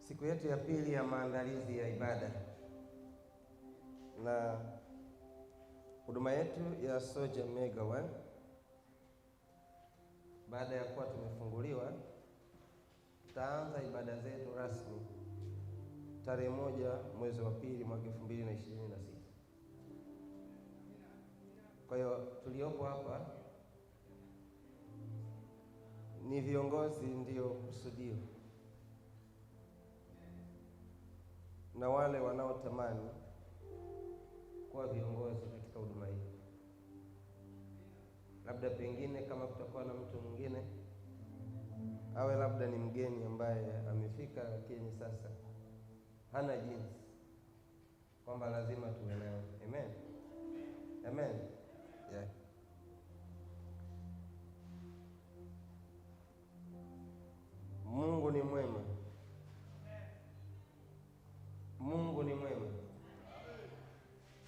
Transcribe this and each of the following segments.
Siku yetu ya pili ya maandalizi ya ibada na huduma yetu ya Soja Mega One. Baada ya kuwa tumefunguliwa, tutaanza ibada zetu rasmi tarehe 1 mwezi wa pili mwaka 2026. Kwa hiyo tuliopo hapa ni viongozi ndio kusudio, na wale wanaotamani kuwa viongozi katika huduma hii. Labda pengine kama kutakuwa na mtu mwingine awe labda ni mgeni ambaye amefika, lakini sasa hana jinsi, kwamba lazima tuwe naye. Amen, amen, yeah. Mungu ni mwema. Mungu ni mwema.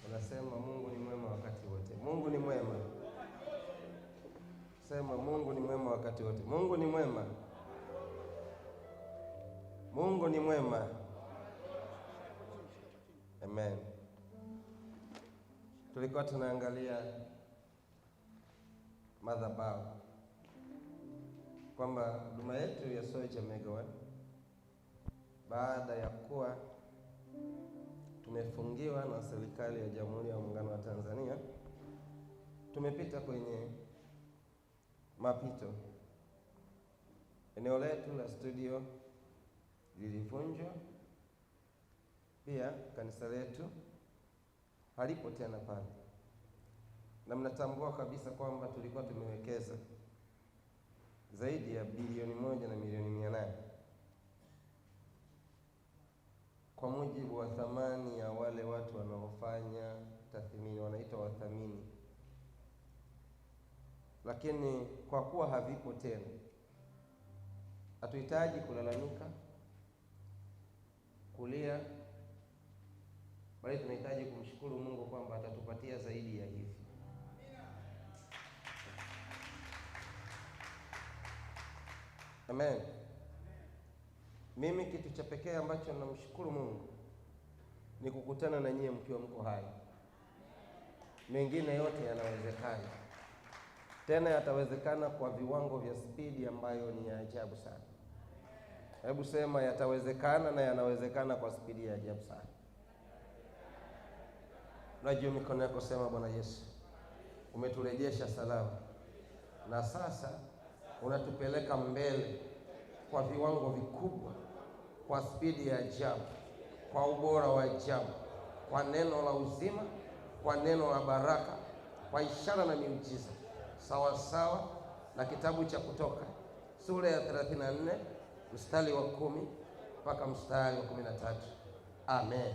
Unasema Mungu ni mwema wakati wote. Mungu ni mwema. Sema Mungu ni mwema wakati wote. Mungu ni mwema. Mungu ni mwema. Amen. Tulikuwa tunaangalia madhabahu, kwamba huduma yetu ya Soja Mega One, baada ya kuwa tumefungiwa na serikali ya Jamhuri ya Muungano wa Tanzania, tumepita kwenye mapito. Eneo letu la studio lilivunjwa, pia kanisa letu halipo tena pale, na mnatambua kabisa kwamba tulikuwa tumewekeza zaidi ya bilioni 1 na milioni 800 kwa mujibu wa thamani ya wale watu wanaofanya tathmini, wanaitwa wathamini. Lakini kwa kuwa havipo tena, hatuhitaji kulalamika, kulia, bali tunahitaji kumshukuru Mungu kwamba atatupatia zaidi ya hivi. Amen. Mimi kitu cha pekee ambacho namshukuru Mungu ni kukutana na nyie mkiwa mko hai. Mengine yote yanawezekana, tena yatawezekana kwa viwango vya spidi ambayo ni ya ajabu sana. Hebu sema yatawezekana, na yanawezekana kwa spidi ya ajabu sana. Unajua mikono yako, sema Bwana Yesu, umeturejesha salama, na sasa unatupeleka mbele kwa viwango vikubwa, kwa spidi ya ajabu, kwa ubora wa ajabu, kwa neno la uzima, kwa neno la baraka, kwa ishara na miujiza, sawa sawa na kitabu cha Kutoka sura ya 34 mstari wa 10 mpaka mstari wa 13. Amen.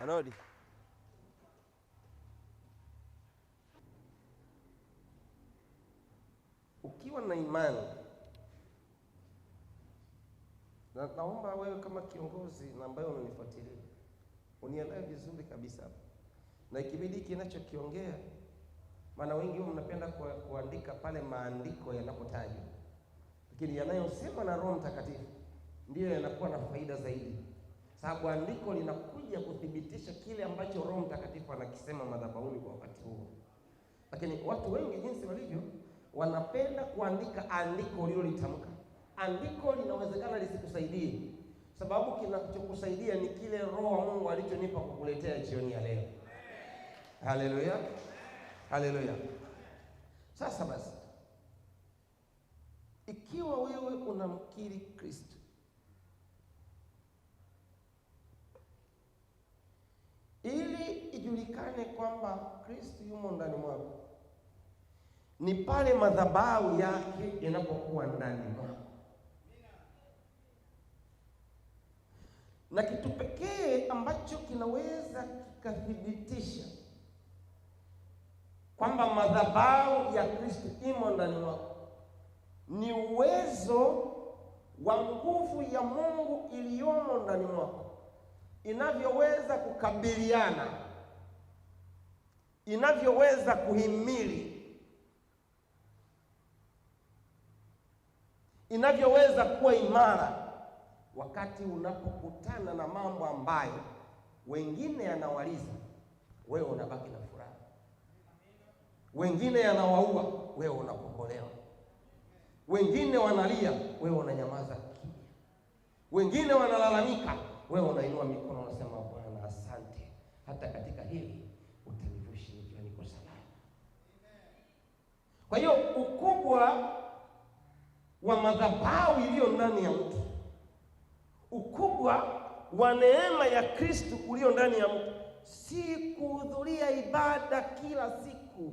Anodi. Ukiwa na imani, na naomba wewe kama kiongozi na ambaye unanifuatilia unielewe vizuri kabisa, na ikibidi kinachokiongea, maana wengi wao mnapenda kuandika pale maandiko yanapotajwa, lakini yanayosema na Roho Mtakatifu ndiyo yanakuwa na faida zaidi, sababu andiko linakuja kuthibitisha kile ambacho Roho Mtakatifu anakisema madhabahuni kwa wakati huo. Lakini watu wengi jinsi walivyo, wanapenda kuandika andiko ulilolitamka. Andiko linawezekana lisikusaidie, sababu kinachokusaidia ni kile Roho wa Mungu alichonipa kukuletea jioni ya leo. Haleluya, haleluya. Sasa basi, ikiwa wewe unamkiri Kristo, ili ijulikane kwamba Kristo yumo ndani mwako, ni pale madhabahu yake inapokuwa ndani mwako. Na kitu pekee ambacho kinaweza kikathibitisha kwamba madhabahu ya Kristo imo ndani mwako ni uwezo wa nguvu ya Mungu iliyomo ndani mwako, inavyoweza kukabiliana, inavyoweza kuhimili inavyoweza kuwa imara wakati unapokutana na mambo ambayo wengine yanawaliza, wewe unabaki na furaha. Wengine yanawaua, wewe unakombolewa. Wengine wanalia, wewe unanyamaza kimya. Wengine wanalalamika, wewe unainua mikono unasema, Bwana asante, hata katika hili utanivusha nikiwa niko salama. Kwa hiyo ukubwa wa madhabahu iliyo ndani ya mtu, ukubwa wa neema ya Kristo ulio ndani ya mtu, si kuhudhuria ibada kila siku,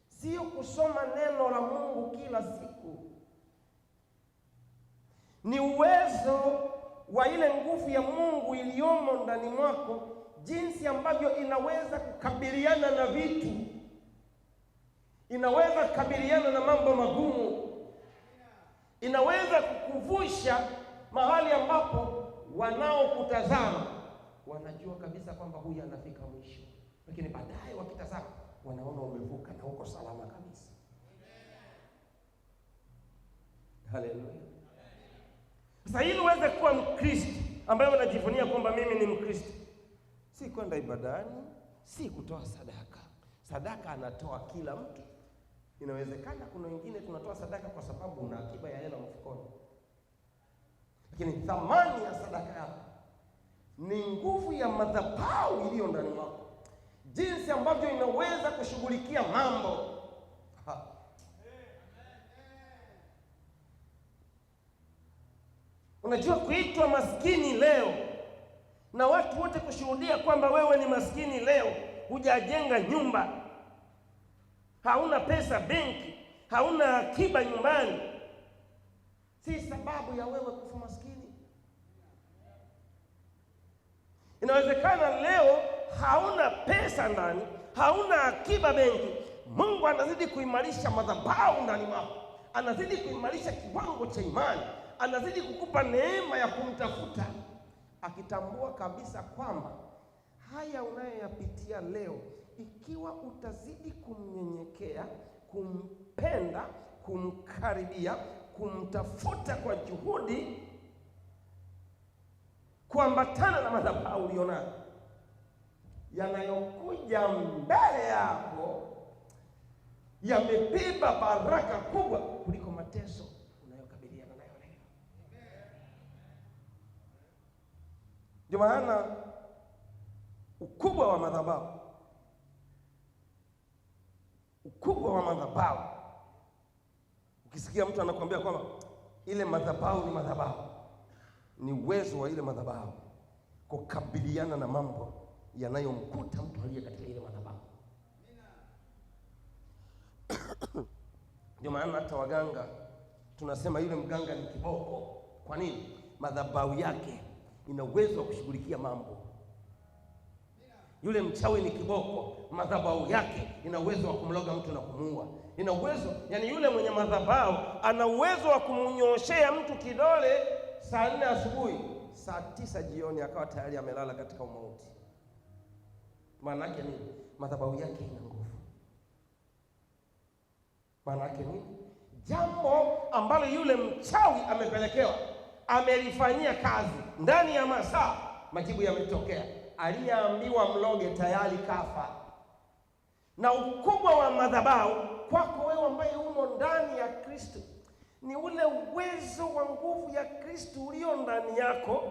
sio kusoma neno la Mungu kila siku. Ni uwezo wa ile nguvu ya Mungu iliyomo ndani mwako, jinsi ambavyo inaweza kukabiliana na vitu, inaweza kukabiliana na mambo magumu, inaweza kukuvusha mahali ambapo wanaokutazama wanajua kabisa kwamba huyu anafika mwisho, lakini baadaye wakitazama wanaona umevuka na uko salama kabisa. Haleluya. Sasa ili uweze kuwa Mkristo ambaye unajivunia kwamba mimi ni Mkristo, si kwenda ibadani, si kutoa sadaka. Sadaka anatoa kila mtu. Inawezekana kuna wengine tunatoa sadaka kwa sababu una akiba ya hela mfukoni, lakini thamani ya sadaka yako ni nguvu ya madhabahu iliyo ndani mwako, jinsi ambavyo inaweza kushughulikia mambo. Unajua, kuitwa maskini leo na watu wote kushuhudia kwamba wewe ni maskini leo, hujajenga nyumba, hauna pesa benki, hauna akiba nyumbani, si sababu ya wewe kufa maskini. Inawezekana leo hauna pesa ndani, hauna akiba benki. Mungu anazidi kuimarisha madhabahu ndani mwako, anazidi kuimarisha kiwango cha imani, anazidi kukupa neema ya kumtafuta, akitambua kabisa kwamba haya unayoyapitia leo, ikiwa utazidi kumnyenyekea, kumpenda, kumkaribia, kumtafuta kwa juhudi, kuambatana na madhabahu ulionayo, yanayokuja mbele yako yamebeba baraka kubwa kuliko mateso unayokabiliana nayo leo. Ndio maana ukubwa wa madhabahu, ukubwa wa madhabahu, ukisikia mtu anakuambia kwamba ile madhabahu ni madhabahu, ni uwezo wa ile madhabahu kukabiliana na mambo yanayomkuta mtu aliye katika ile madhabahu. Ndio maana hata waganga tunasema yule mganga ni kiboko. Kwa nini? Madhabahu yake ina uwezo wa kushughulikia mambo. Yule mchawi ni kiboko, madhabahu yake ina uwezo wa kumloga mtu na kumuua. Ina uwezo, yani yule mwenye madhabahu ana uwezo wa kumunyoshea mtu kidole saa 4 asubuhi, saa 9 jioni akawa tayari amelala katika umauti. Maana yake nini? Madhabahu yake ina nguvu. Maana yake nini? Jambo ambalo yule mchawi amepelekewa, amelifanyia kazi, ndani ya masaa majibu yametokea. Aliyeambiwa mloge tayari kafa. Na ukubwa wa madhabahu kwako wewe ambaye umo ndani ya Kristo ni ule uwezo wa nguvu ya Kristo ulio ndani yako.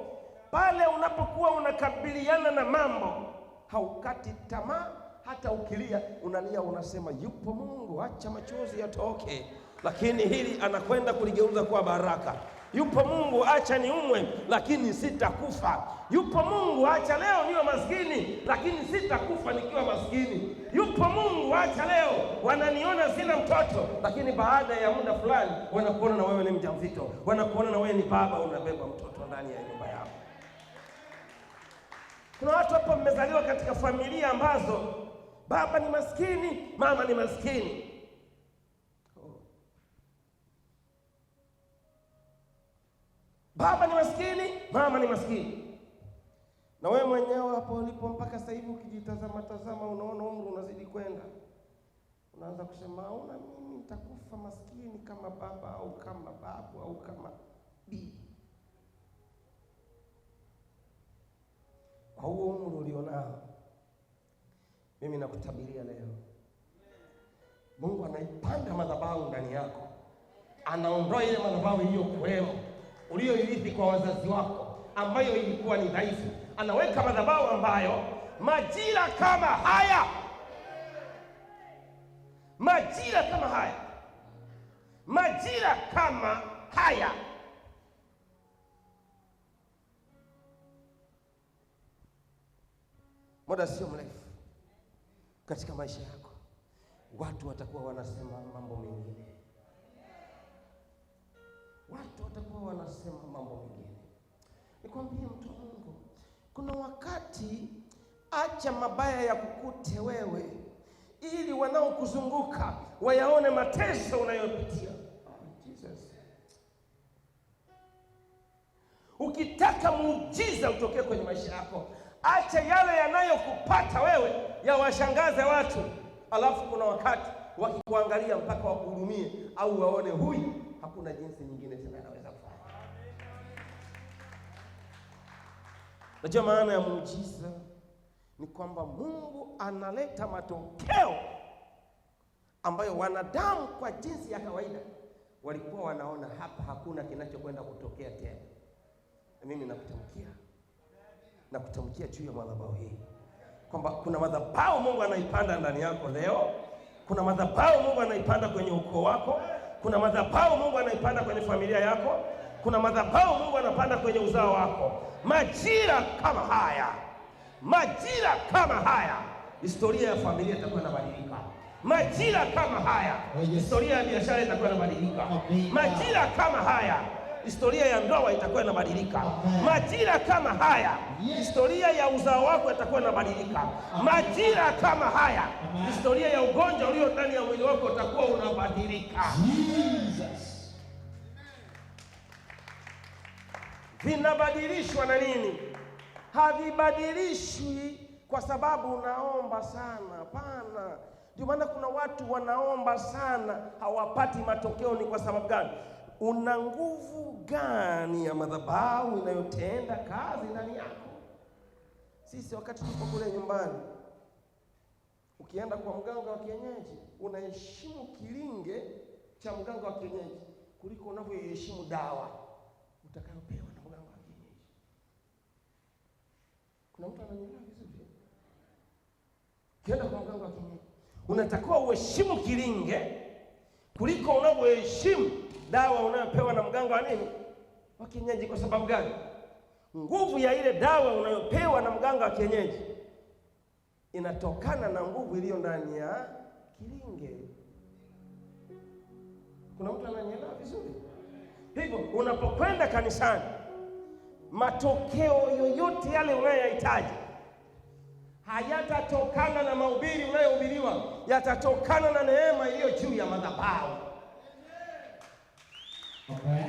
Pale unapokuwa unakabiliana na mambo, haukati tamaa. Hata ukilia unalia, unasema yupo Mungu, acha machozi yatoke, lakini hili anakwenda kuligeuza kuwa baraka. Yupo Mungu, acha niumwe lakini sitakufa. Yupo Mungu, acha leo niwe maskini lakini sitakufa nikiwa maskini. Yupo Mungu, acha leo wananiona sina mtoto lakini baada ya muda fulani wanakuona na wewe ni mjamzito, wanakuona na wewe ni baba, unabeba mtoto ndani ya nyumba yako. Kuna watu hapa mmezaliwa katika familia ambazo baba ni maskini, mama ni maskini. Baba ni maskini, mama ni maskini. Na wewe mwenyewe hapo ulipo mpaka sasa hivi ukijitazama unaona umri unazidi kwenda. unaanza kusema una mimi nitakufa maskini kama baba au kama babu au kama bibi. Kwa huo umri ulionao, mimi nakutabiria leo, Mungu anaipanda madhabahu ndani yako, anaondoa ile madhabahu iliyokuwemo uliyoirithi kwa wazazi wako, ambayo ilikuwa ni dhaifu. Anaweka madhabahu ambayo majira kama haya, majira kama haya muda sio mrefu katika maisha yako, watu watakuwa wanasema mambo mengine. Nikwambie mtu wa Mungu, kuna wakati acha mabaya ya kukute wewe, ili wanaokuzunguka wayaone mateso unayopitia. Jesus. Ukitaka muujiza utokee kwenye maisha yako, acha yale yanayokupata wewe yawashangaze watu, alafu kuna wakati wakikuangalia mpaka wakuhurumie au waone huyu hakuna jinsi nyingine tena anaweza kufanya. Najua maana ya muujiza ni kwamba Mungu analeta matokeo ambayo wanadamu kwa jinsi ya kawaida walikuwa wanaona hapa hakuna kinachokwenda kutokea tena. Na mimi nakutamkia juu ya madhabahu hii kwamba kuna madhabahu Mungu anaipanda ndani yako leo. Kuna madhabahu Mungu anaipanda kwenye ukoo wako. Kuna madhabahu Mungu anaipanda kwenye familia yako. Kuna madhabahu Mungu anapanda kwenye uzao wako. Majira kama haya, historia ya familia itakuwa inabadilika. Majira kama haya, historia ya biashara itakuwa inabadilika. Majira kama haya, historia ya ndoa itakuwa inabadilika. Majira kama haya, historia ya uzao wako itakuwa inabadilika. Majira kama haya, historia ya ugonjwa ulio ndani ya mwili wako utakuwa unabadilika. Jesus. Vinabadilishwa na nini? Havibadilishwi kwa sababu unaomba sana. Hapana. Ndio maana kuna watu wanaomba sana hawapati matokeo. Ni kwa sababu gani? Una nguvu gani ya madhabahu inayotenda kazi ndani yako? Sisi wakati tuko kule nyumbani, ukienda kwa mganga wa kienyeji, unaheshimu kilinge cha mganga wa kienyeji kuliko unavyoheshimu dawa utakayopewa na mganga wa kienyeji. Kuna mtu ananielewa vizuri? Ukienda kwa mganga wa kienyeji, unatakiwa uheshimu kilinge kuliko unavyoheshimu dawa unayopewa na mganga wa nini? Wa kienyeji. Kwa sababu gani? Nguvu ya ile dawa unayopewa na mganga wa kienyeji inatokana na nguvu iliyo ndani ya kilinge. Kuna mtu ananielewa vizuri? Hivyo unapokwenda kanisani, matokeo yoyote yale unayohitaji hayatatokana na mahubiri unayohubiriwa, yatatokana na neema iliyo juu ya madhabahu. Okay.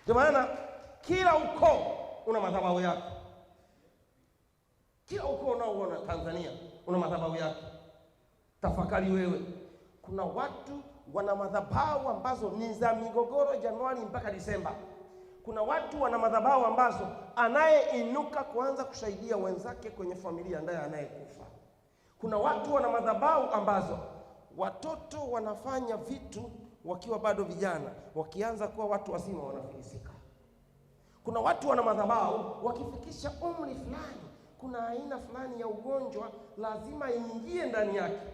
Kwa maana kila ukoo una madhabahu yake. Kila ukoo unaoona Tanzania una madhabahu yake. Tafakari wewe, kuna watu wana madhabahu ambazo ni za migogoro Januari mpaka Disemba. Kuna watu wana madhabahu ambazo anayeinuka kuanza kusaidia wenzake kwenye familia ndiye anayekufa. Kuna watu wana madhabahu ambazo watoto wanafanya vitu wakiwa bado vijana, wakianza kuwa watu wazima wanafilisika. Kuna watu wana madhabahu wakifikisha umri fulani, kuna aina fulani ya ugonjwa lazima iingie ndani yake.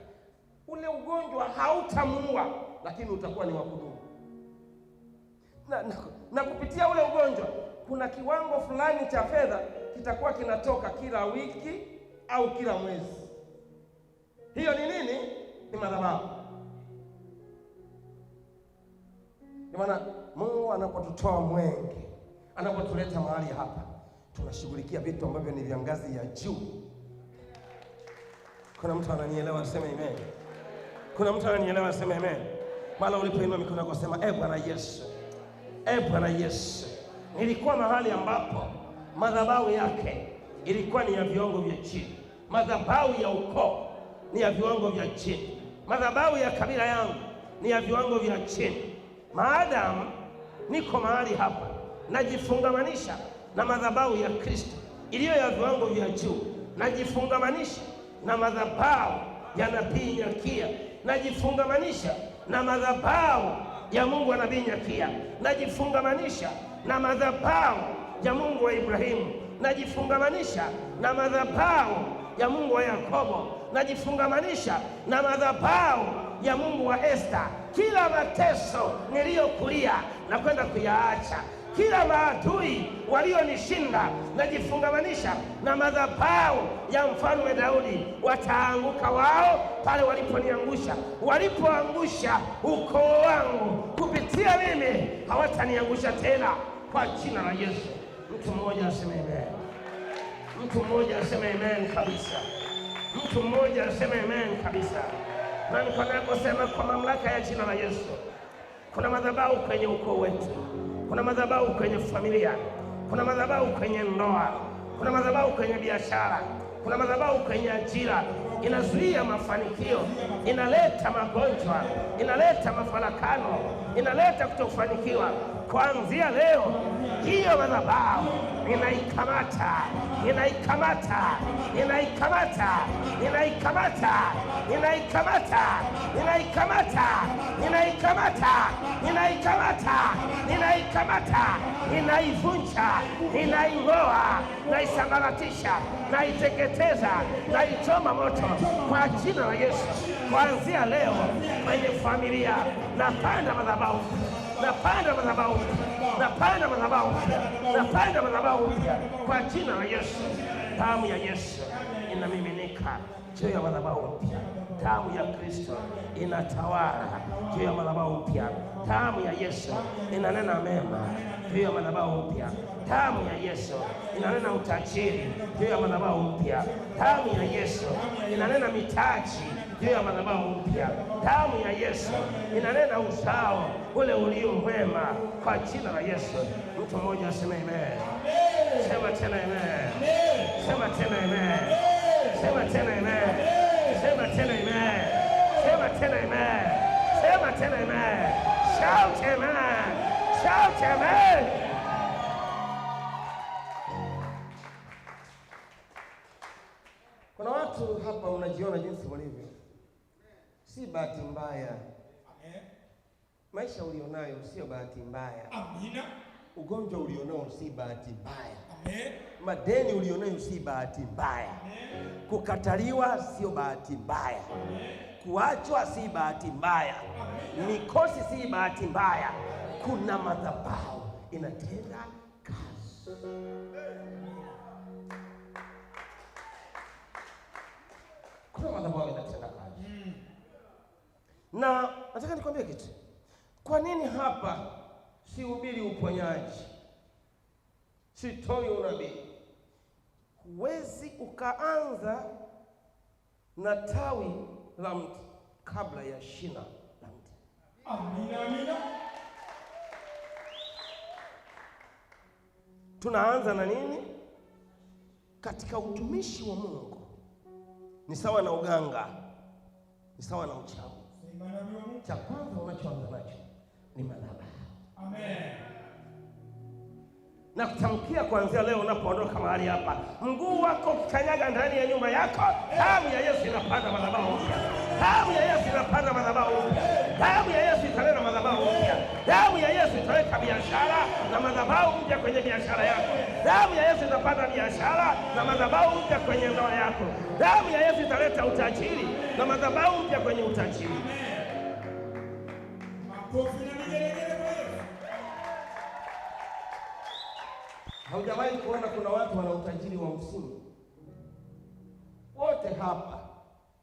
Ule ugonjwa hautamuua, lakini utakuwa ni wa kudumu. Na kupitia ule ugonjwa kuna kiwango fulani cha fedha kitakuwa kinatoka kila wiki au kila mwezi. Hiyo ni nini? Ni madhabahu. Kwa maana Mungu anapotutoa mwenge, anapotuleta mahali hapa, tunashughulikia vitu ambavyo ni vya ngazi ya juu. Kuna mtu ananielewa aseme amen? Kuna mtu ananielewa aseme amen? Mara ulipoinua mikono yako sema Bwana Yesu. Bwana Yesu. Nilikuwa mahali ambapo madhabahu yake ilikuwa ni ya viwango vya chini. Madhabahu ya ukoo ni ya viwango vya chini. madhabahu ya kabila yangu ni ya viwango vya chini. Maadamu niko mahali hapa, najifungamanisha na madhabahu ya Kristo iliyo ya viwango vya juu. Najifungamanisha na madhabahu ya Nabii Nyakia, najifungamanisha na madhabahu ya Mungu wa Nabii Nyakia, najifungamanisha na madhabahu ya Mungu wa Ibrahimu, najifungamanisha na madhabahu ya Mungu wa Yakobo, najifungamanisha na madhabahu ya Mungu wa Esta. Kila mateso niliyokulia na kwenda kuyaacha, kila maadui walionishinda najifungamanisha na madhabahu ya Mfalme Daudi. Wataanguka wao pale waliponiangusha. Walipoangusha ukoo wangu kupitia mimi, hawataniangusha tena kwa jina la Yesu. Mtu mmoja aseme amen. Mtu mmoja aseme amen kabisa. Mtu mmoja aseme amen kabisa. Na niko nakosema kwa mamlaka ya jina la Yesu. Kuna madhabahu kwenye ukoo wetu, kuna madhabahu kwenye familia, kuna madhabahu kwenye ndoa, kuna madhabahu kwenye biashara, kuna madhabahu kwenye ajira. Inazuia mafanikio, inaleta magonjwa, inaleta mafarakano, inaleta kutofanikiwa. Kuanzia leo hiyo madhabahu ninaikamata, ninaikamata, ninaikamata, ninaikamata, ninaikamata, ninaikamata, ninaikamata, ninaikamata, ninaikamata, ninaivunja, ninaing'oa, naisambaratisha, naiteketeza, naichoma moto kwa jina la Yesu. Kuanzia leo kwenye familia napanda madhabahu, napanda madhabahu, napanda madhabahu, napanda madhabahu kwa jina la Yesu. Damu ya Yesu inamiminika juu ya madhabahu mpya. Damu ya Kristo inatawala juu ya madhabahu mpya. Damu ya Yesu inanena mema juu ya madhabahu mpya. Damu ya Yesu inanena utajiri juu ya madhabahu mpya. Damu ya Yesu inanena mitaji juu ya madhabahu mpya. Damu ya Yesu inanena uzao ule ulio mwema kwa jina la Yesu. Mtu mmoja aseme amen. Sema tena amen. Sema tena amen. Sema tena amen. Sema tena amen. Sema tena amen. Sema tena amen. Shout amen. Shout amen. Kuna watu hapa mnajiona jinsi mlivyo. Si bahati mbaya. Amen. Maisha ulionayo sio bahati mbaya. Amina. Ugonjwa ulionao si bahati mbaya. Amen. Madeni ulionayo si bahati mbaya. Amen. Kukataliwa sio bahati mbaya. Amen. Kuachwa si bahati mbaya. Amen. Mikosi si bahati mbaya. Kuna madhabahu inatenda kazi. Kuna madhabahu inatenda kazi. Na nataka nikwambie kitu. Kwa nini hapa sihubiri uponyaji, sitoi unabii? Huwezi ukaanza na tawi la mti kabla ya shina la mti. Amina, amina. Tunaanza na nini? Katika utumishi wa Mungu ni sawa na uganga, ni sawa na uchawi. Cha kwanza unachoanza nacho ni madhabahu. Amen. Na kutamkia kuanzia leo unapoondoka mahali hapa, mguu wako ukikanyaga ndani ya nyumba yako, damu ya Yesu inapanda madhabahu mpya. Damu ya Yesu inapanda madhabahu mpya. Damu ya Yesu italeta madhabahu mpya. Damu ya Yesu itaweka biashara na madhabahu mpya kwenye biashara yako. Damu ya Yesu itapanda biashara na madhabahu mpya kwenye ndoa yako. Damu ya Yesu italeta utajiri na madhabahu mpya kwenye utajiri. Haujawahi kuona kuna watu wana utajiri wa msimu? Wote hapa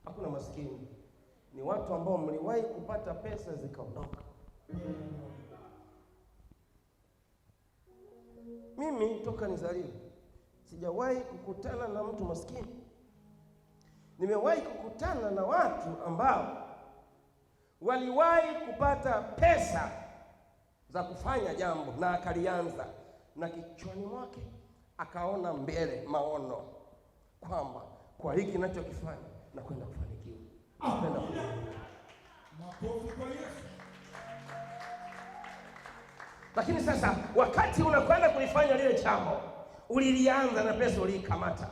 hakuna maskini. Ni watu ambao mliwahi kupata pesa zikaondoka. Mimi toka nizaliwe sijawahi kukutana na mtu maskini. Nimewahi kukutana na watu ambao waliwahi kupata pesa za kufanya jambo na akalianza, na kichwani mwake akaona mbele maono kwamba kwa hiki ninachokifanya na kwenda kufanikiwa. Lakini sasa wakati unakwenda kulifanya lile jambo, ulilianza na pesa uliikamata,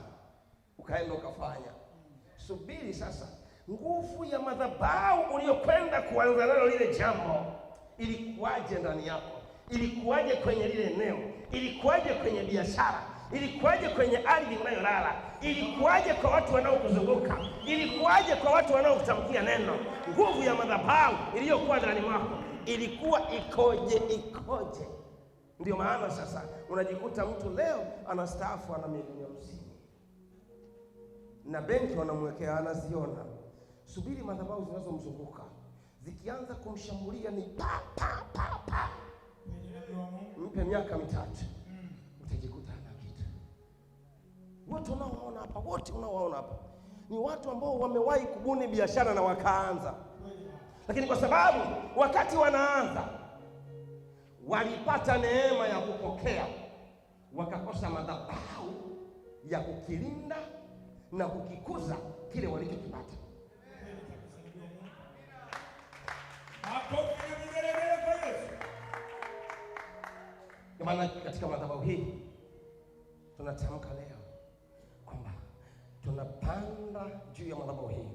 ukaenda ukafanya. Subiri sasa, nguvu ya madhabahu uliyokwenda kuanza nalo lile jambo ilikuwaje ndani yako? Ilikuwaje kwenye lile eneo? Ilikuwaje kwenye biashara? Ilikuwaje kwenye ardhi unayolala? Ilikuwaje kwa watu wanaokuzunguka? Ilikuwaje kwa watu wanaokutamkia neno? Nguvu ya madhabahu iliyokuwa ndani mwako ilikuwa ikoje? Ndio maana sasa unajikuta mtu leo anastaafu ana milioni 50 na benki wanamwekea anaziona. Subiri madhabahu zinazomzunguka zikianza kumshambulia ni pa. Mpe miaka 3 utajikuta hana kitu. Wote unaowaona hapa ni watu ambao wamewahi kubuni biashara na wakaanza, lakini kwa sababu wakati wanaanza walipata neema ya kupokea, wakakosa madhabahu ya kukilinda na kukikuza kile walichokipata. Kwa maana katika madhabahu hii tunatamka leo kwamba tunapanda juu ya madhabahu hii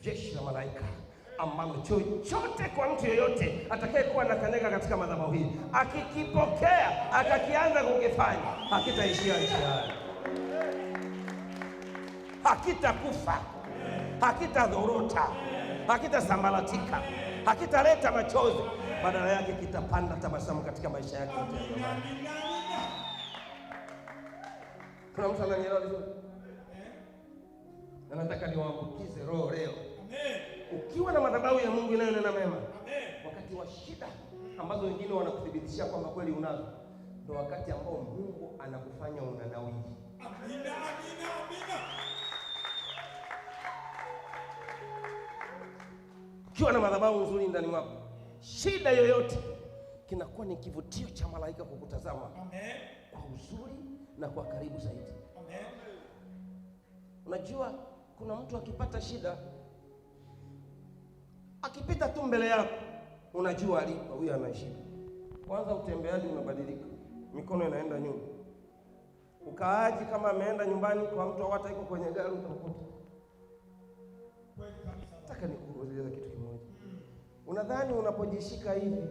jeshi la malaika ambalo chochote kwa mtu yeyote atakayekuwa anakanyaga katika madhabahu hii akikipokea akakianza kukifanya hakitaishia njiani, hakitakufa, hakitadhorota, hakitasambaratika, hakitaleta machozi, badala yake kitapanda tabasamu katika maisha yake yote. Kuna mtu ananielewa vizuri? Na nataka niwaambukize roho leo. Ukiwa na madhabahu ya Mungu inayonena mema, wakati wa shida ambazo wengine wanakuthibitishia kwamba kweli unazo, ndio wakati ambao Mungu anakufanya unanawiri. Amina. Ukiwa na madhabahu nzuri ndani mwako, shida yoyote kinakuwa ni kivutio cha malaika kukutazama kwa uzuri na kwa karibu zaidi. Unajua kuna mtu akipata shida, akipita tu mbele yako unajua alipo huyu ana shida. Kwanza utembeaji unabadilika, mikono inaenda nyuma. Ukaaji kama ameenda nyumbani kwa mtu au hata yuko kwenye gari utamkuta. Nataka nikueleze kitu kimoja. Unadhani unapojishika hivi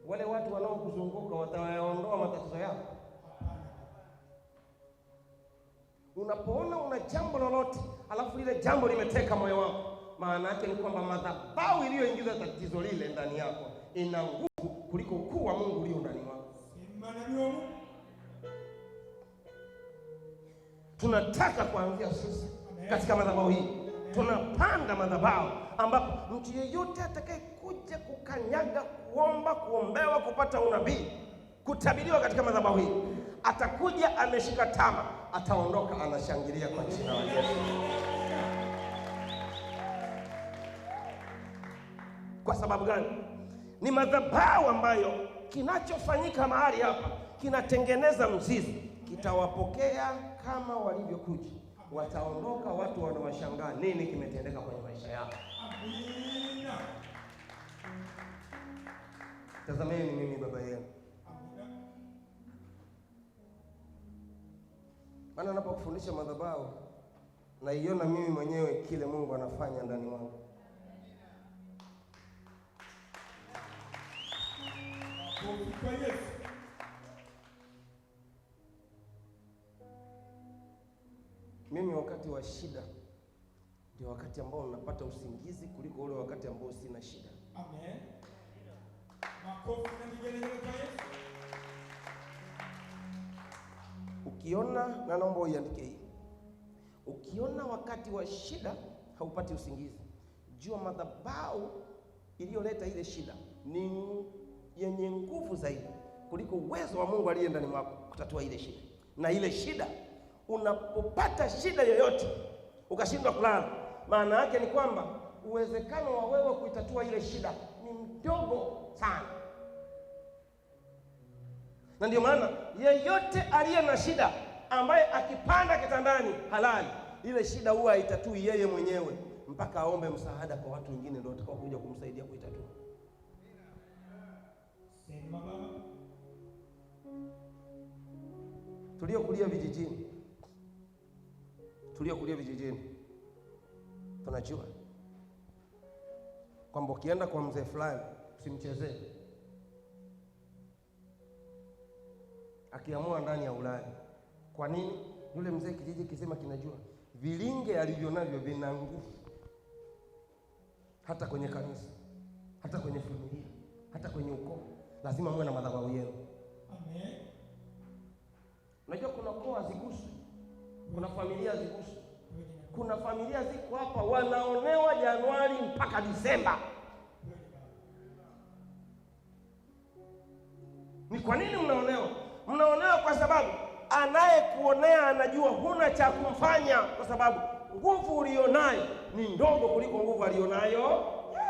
wale watu wanaokuzunguka watayaondoa matatizo yako? Unapoona una jambo lolote alafu lile jambo limeteka moyo wako, maana yake ni kwamba madhabahu iliyoingiza tatizo lile ndani yako ina nguvu kuliko ukuu wa Mungu ulio ndani mwako. Tunataka kuanzia sisi katika madhabahu hii, tunapanda madhabahu ambapo mtu yeyote atakayekuja kukanyaga, kuomba, kuombewa, kupata unabii, kutabiriwa katika madhabahu hii, atakuja ameshika tama, ataondoka anashangilia kwa jina la Yesu. Kwa sababu gani? Ni madhabahu ambayo kinachofanyika mahali hapa kinatengeneza mzizi, kitawapokea kama walivyokuja, wataondoka watu wanawashangaa nini kimetendeka kwenye maisha yao. Amina. Tazameni mimi baba yenu. Maana ninapokufundisha madhabahu naiona mimi mwenyewe kile Mungu anafanya ndani wangu. Mimi wakati wa shida ndio wakati ambao ninapata usingizi kuliko ule wakati ambao sina shida. Amen. Makofi na vigelegele kwa Yesu. Ukiona, na naomba uiandike hii. Ukiona wakati wa shida haupati usingizi, jua madhabahu iliyoleta ile shida ni yenye nguvu zaidi kuliko uwezo wa Mungu aliye ndani mwako kutatua ile shida. Na ile shida, unapopata shida yoyote ukashindwa kulala, maana yake ni kwamba uwezekano wa wewe kuitatua ile shida ni mdogo sana. Na ndio maana yeyote aliye na shida ambaye akipanda kitandani halali, ile shida huwa haitatui yeye mwenyewe, mpaka aombe msaada kwa watu wengine ndio watakao kuja kumsaidia kuitatua. Tuliokulia vijijini tunajua kwamba ukienda kwa mzee fulani usimchezee. Akiamua ndani ya Ulaya. Kwa nini? Yule mzee kijiji kisema kinajua vilinge alivyonavyo vina nguvu, hata kwenye kanisa, hata kwenye familia, hata kwenye ukoo. Lazima muwe na madhabahu yenu. Amen. Unajua kuna ukoo haziguswi, kuna familia haziguswi. Kuna familia ziko hapa wanaonewa Januari mpaka Disemba. Ni kwa nini mnaonewa? Mnaonewa kwa sababu anayekuonea anajua huna cha kumfanya, kwa sababu nguvu ulionayo ni ndogo kuliko nguvu alionayo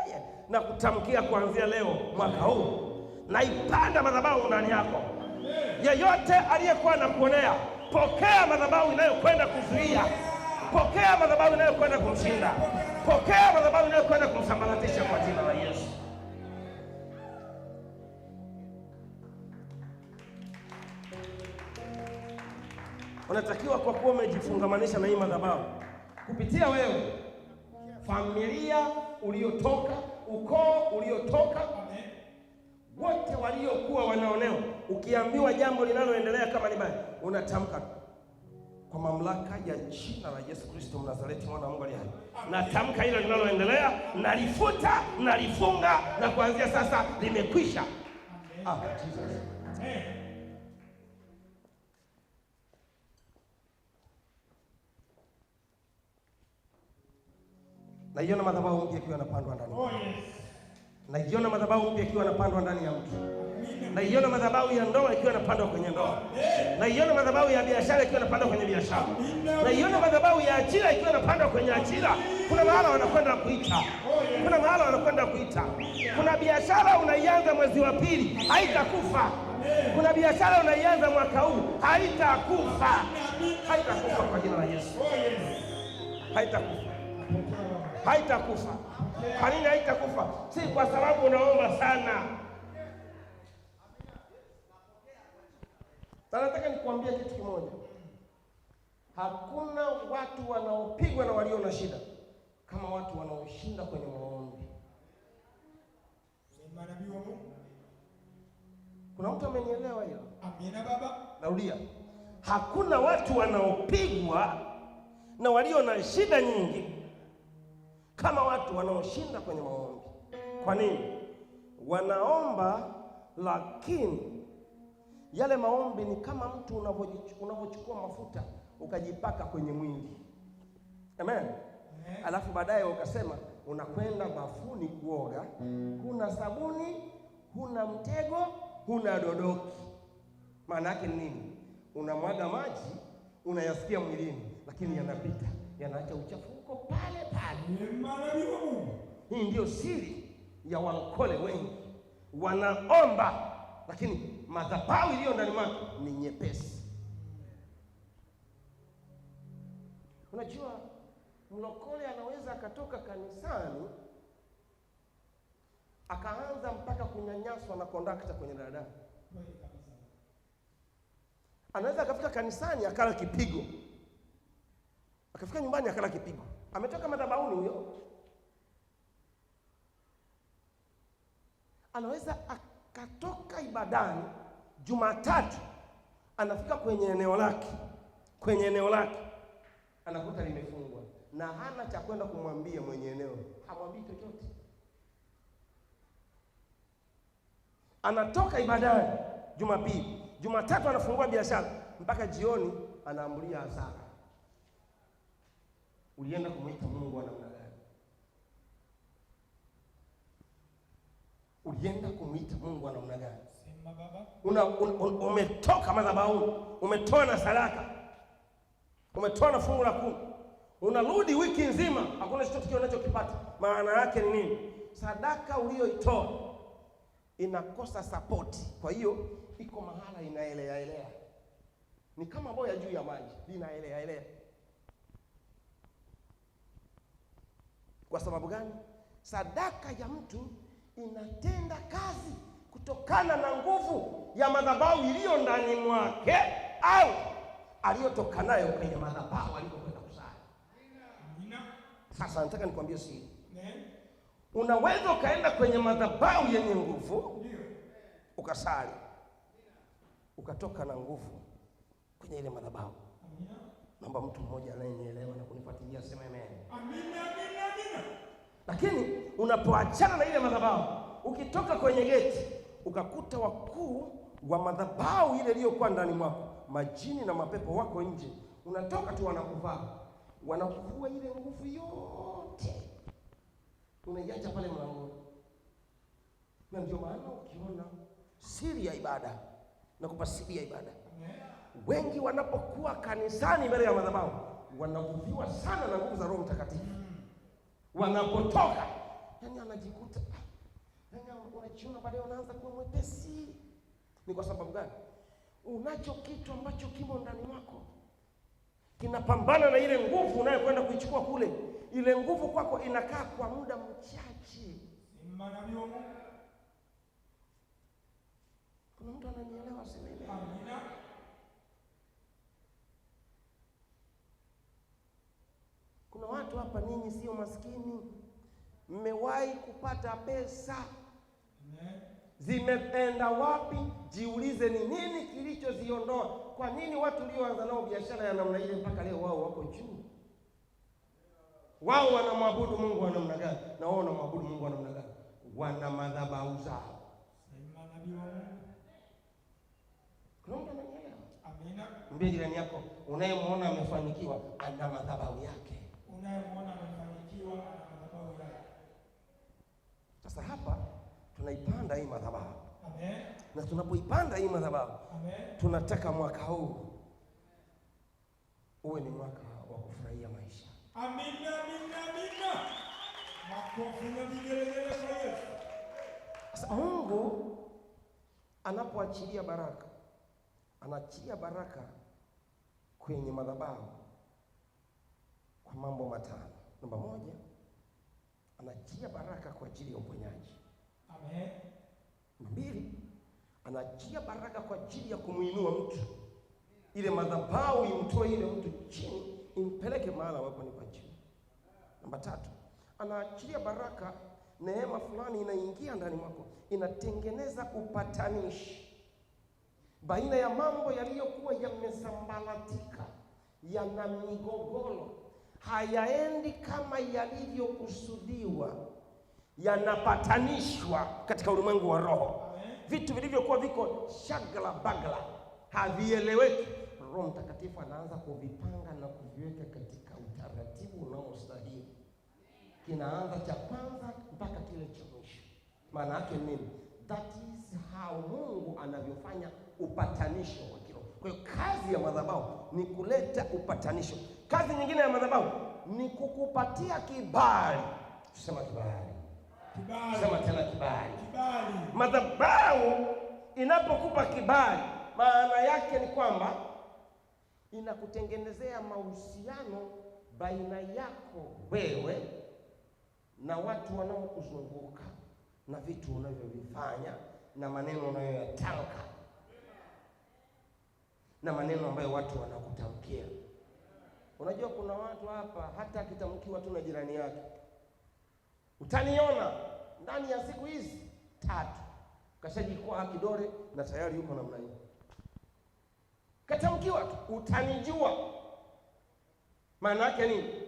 yeye. Na kutamkia kuanzia leo mwaka huu, naipanda madhabahu ndani yako. Yeyote aliyekuwa anakuonea, pokea madhabahu inayokwenda kuzuia. Pokea madhabahu inayokwenda kumshinda. Pokea madhabahu inayokwenda kumsambaratisha kwa jina la Yesu. Unatakiwa kwa kuwa umejifungamanisha na hii madhabahu, kupitia wewe, familia uliotoka, ukoo uliotoka, wote waliokuwa wanaonewa, ukiambiwa jambo linaloendelea kama ni baya, unatamka kwa mamlaka ya jina la Yesu Kristo Mnazareti, mwana wa Mungu aliye hai. Natamka hilo linaloendelea, nalifuta, nalifunga, na kuanzia sasa limekwisha. Jesus. Naiona madhabahu mpya ikiwa inapandwa ndani. Naiona madhabahu mpya ikiwa inapandwa ndani ya mtu. Naiona madhabahu ya ndoa ikiwa inapandwa kwenye ndoa. Naiona madhabahu ya biashara ikiwa inapandwa kwenye biashara. Naiona madhabahu ya ajira ikiwa inapandwa kwenye ajira. Kuna mahala wanakwenda kuita. Kuna mahala wanakwenda kuita. Kuna biashara unaianza mwezi wa pili, haitakufa. Kuna biashara unaianza mwaka huu, haitakufa. Haitakufa kwa jina la Yesu. Haitakufa. Haitakufa. Kwa nini haitakufa? Si kwa sababu unaomba sana. Nataka nikuambie kitu kimoja. Hakuna watu wanaopigwa na walio na shida kama watu wanaoshinda kwenye maombi. Kuna mtu amenielewa hilo? Amina baba. Naulia. Hakuna watu wanaopigwa na walio na shida nyingi kama watu wanaoshinda kwenye maombi. Kwa nini? Wanaomba, lakini yale maombi ni kama mtu unavyochukua mafuta ukajipaka kwenye mwili. Amen. Alafu baadaye ukasema unakwenda bafuni kuoga, huna sabuni, huna mtego, huna dodoki. Maana yake nini? Unamwaga maji, unayasikia mwilini, lakini yanapita, yanaacha uchafu huko pale pale. Hii ndio siri ya walokole wengi. Wanaomba, lakini madhabahu iliyo ndani mwake ni nyepesi. Unajua mlokole anaweza akatoka kanisani akaanza mpaka kunyanyaswa na kondakta kwenye daladala. Anaweza akafika kanisani akala kipigo, akafika nyumbani akala kipigo. Ametoka madhabahuni huyo. Anaweza akatoka ibadani Jumatatu, anafika kwenye eneo lake anakuta limefungwa na hana cha kwenda kumwambia mwenye eneo, hamwambii chochote. Anatoka ibadani Jumapili, Jumatatu anafungua biashara, mpaka jioni anaambulia hasara. Ulienda kumuita Mungu wa namna gani? Ulienda kumuita Mungu wa namna gani? Sema baba. Umetoka madhabahuni, umetoa na sadaka, umetoa na fungu la 10, unarudi wiki nzima hakuna chochote unachokipata. Maana yake ni nini? Sadaka uliyoitoa inakosa support. Kwa hiyo iko mahala inaelea. Ni kama boya juu ya maji, inaelea. Kwa sababu gani? Sadaka ya mtu inatenda kazi kutokana na nguvu ya madhabahu iliyo ndani mwake au aliyotoka nayo kwenye madhabahu alipokwenda kusali. Sasa nataka nikwambie siri. Unaweza ukaenda kwenye madhabahu yenye nguvu ukasali, ukatoka na nguvu kwenye ile madhabahu. Naomba mtu mmoja anayenielewa na kunifuatilia sema amen. Amina. Lakini unapoachana na ile madhabahu, ukitoka kwenye geti ukakuta wakuu wa madhabahu ile iliyokuwa ndani mwako, majini na mapepo wako nje, unatoka tu wanakuvua ile nguvu yote, unaiacha pale mlangoni. Na ndio maana ukiona siri ya ibada, nakupa siri ya ibada. Wengi wanapokuwa kanisani mbele ya madhabahu wanavuviwa sana na nguvu za Roho Mtakatifu. Wanapotoka yani anajikuta unajiona baadaye unaanza kuwa mwepesi. Ni kwa sababu gani? Unacho kitu ambacho kimo ndani mwako kinapambana na ile nguvu unayokwenda kuichukua kule. Ile nguvu kwako inakaa kwa muda mchache. Kuna mtu ananielewa sema hivi? Amina. Kuna watu hapa, ninyi sio maskini, mmewahi kupata pesa. Zimeenda wapi? Jiulize, ni nini kilichoziondoa? Kwa nini watu walioanza nao biashara ya namna ile mpaka leo wao wako juu? Wao wanamwabudu Mungu wa namna gani? Na wao wanamwabudu Mungu wa namna gani? Wana madhabahu zao. Kuna mtu ananielewa? Amina. Mbele jirani yako unayemwona amefanikiwa ana madhabahu yake. Unayemwona amefanikiwa ana madhabahu yake. Sasa hapa tunaipanda hii madhabahu. Amen. Na tunapoipanda hii madhabahu, amen, tunataka mwaka huu uwe ni mwaka wa kufurahia maisha. Amina. Makofi na vigelegele kwa Yesu. Sasa Mungu anapoachilia baraka, anaachilia baraka kwenye madhabahu kwa mambo matano. Namba moja, anaachilia baraka kwa ajili ya uponyaji. Amen. Mbili, anaachilia baraka kwa ajili ya kumuinua mtu. Ile madhabahu imtoe ile mtu chini, impeleke mahali ambapo ni pa juu. Namba tatu, anaachilia baraka, neema fulani inaingia ndani mwako, inatengeneza upatanishi baina ya mambo yaliyokuwa yamesambaratika, yana migogoro, hayaendi kama yalivyokusudiwa, yanapatanishwa katika ulimwengu wa roho. Vitu vilivyokuwa viko shagala bagala, havieleweki, Roho Mtakatifu anaanza kuvipanga na kuviweka katika utaratibu unaostahili. Kinaanza cha kwanza mpaka kile cha mwisho. Maana yake nini? That is how Mungu anavyofanya upatanisho wa kiroho. Kwa hiyo kazi ya madhabahu ni kuleta upatanisho. Kazi nyingine ya madhabahu ni kukupatia kibali. Tusema kibali. Sema tena kibali. Madhabahu inapokupa kibali, maana yake ni kwamba inakutengenezea mahusiano baina yako wewe na watu wanaokuzunguka, na vitu unavyovifanya, na maneno unayoyatamka, na maneno ambayo watu wanakutamkia. Unajua kuna watu hapa hata akitamkiwa tu na jirani yake, utaniona ndani ya siku hizi 3 kashajikwaa kidole na tayari yuko namna hiyo. Katamkiwa tu, utanijua. Maana yake nini?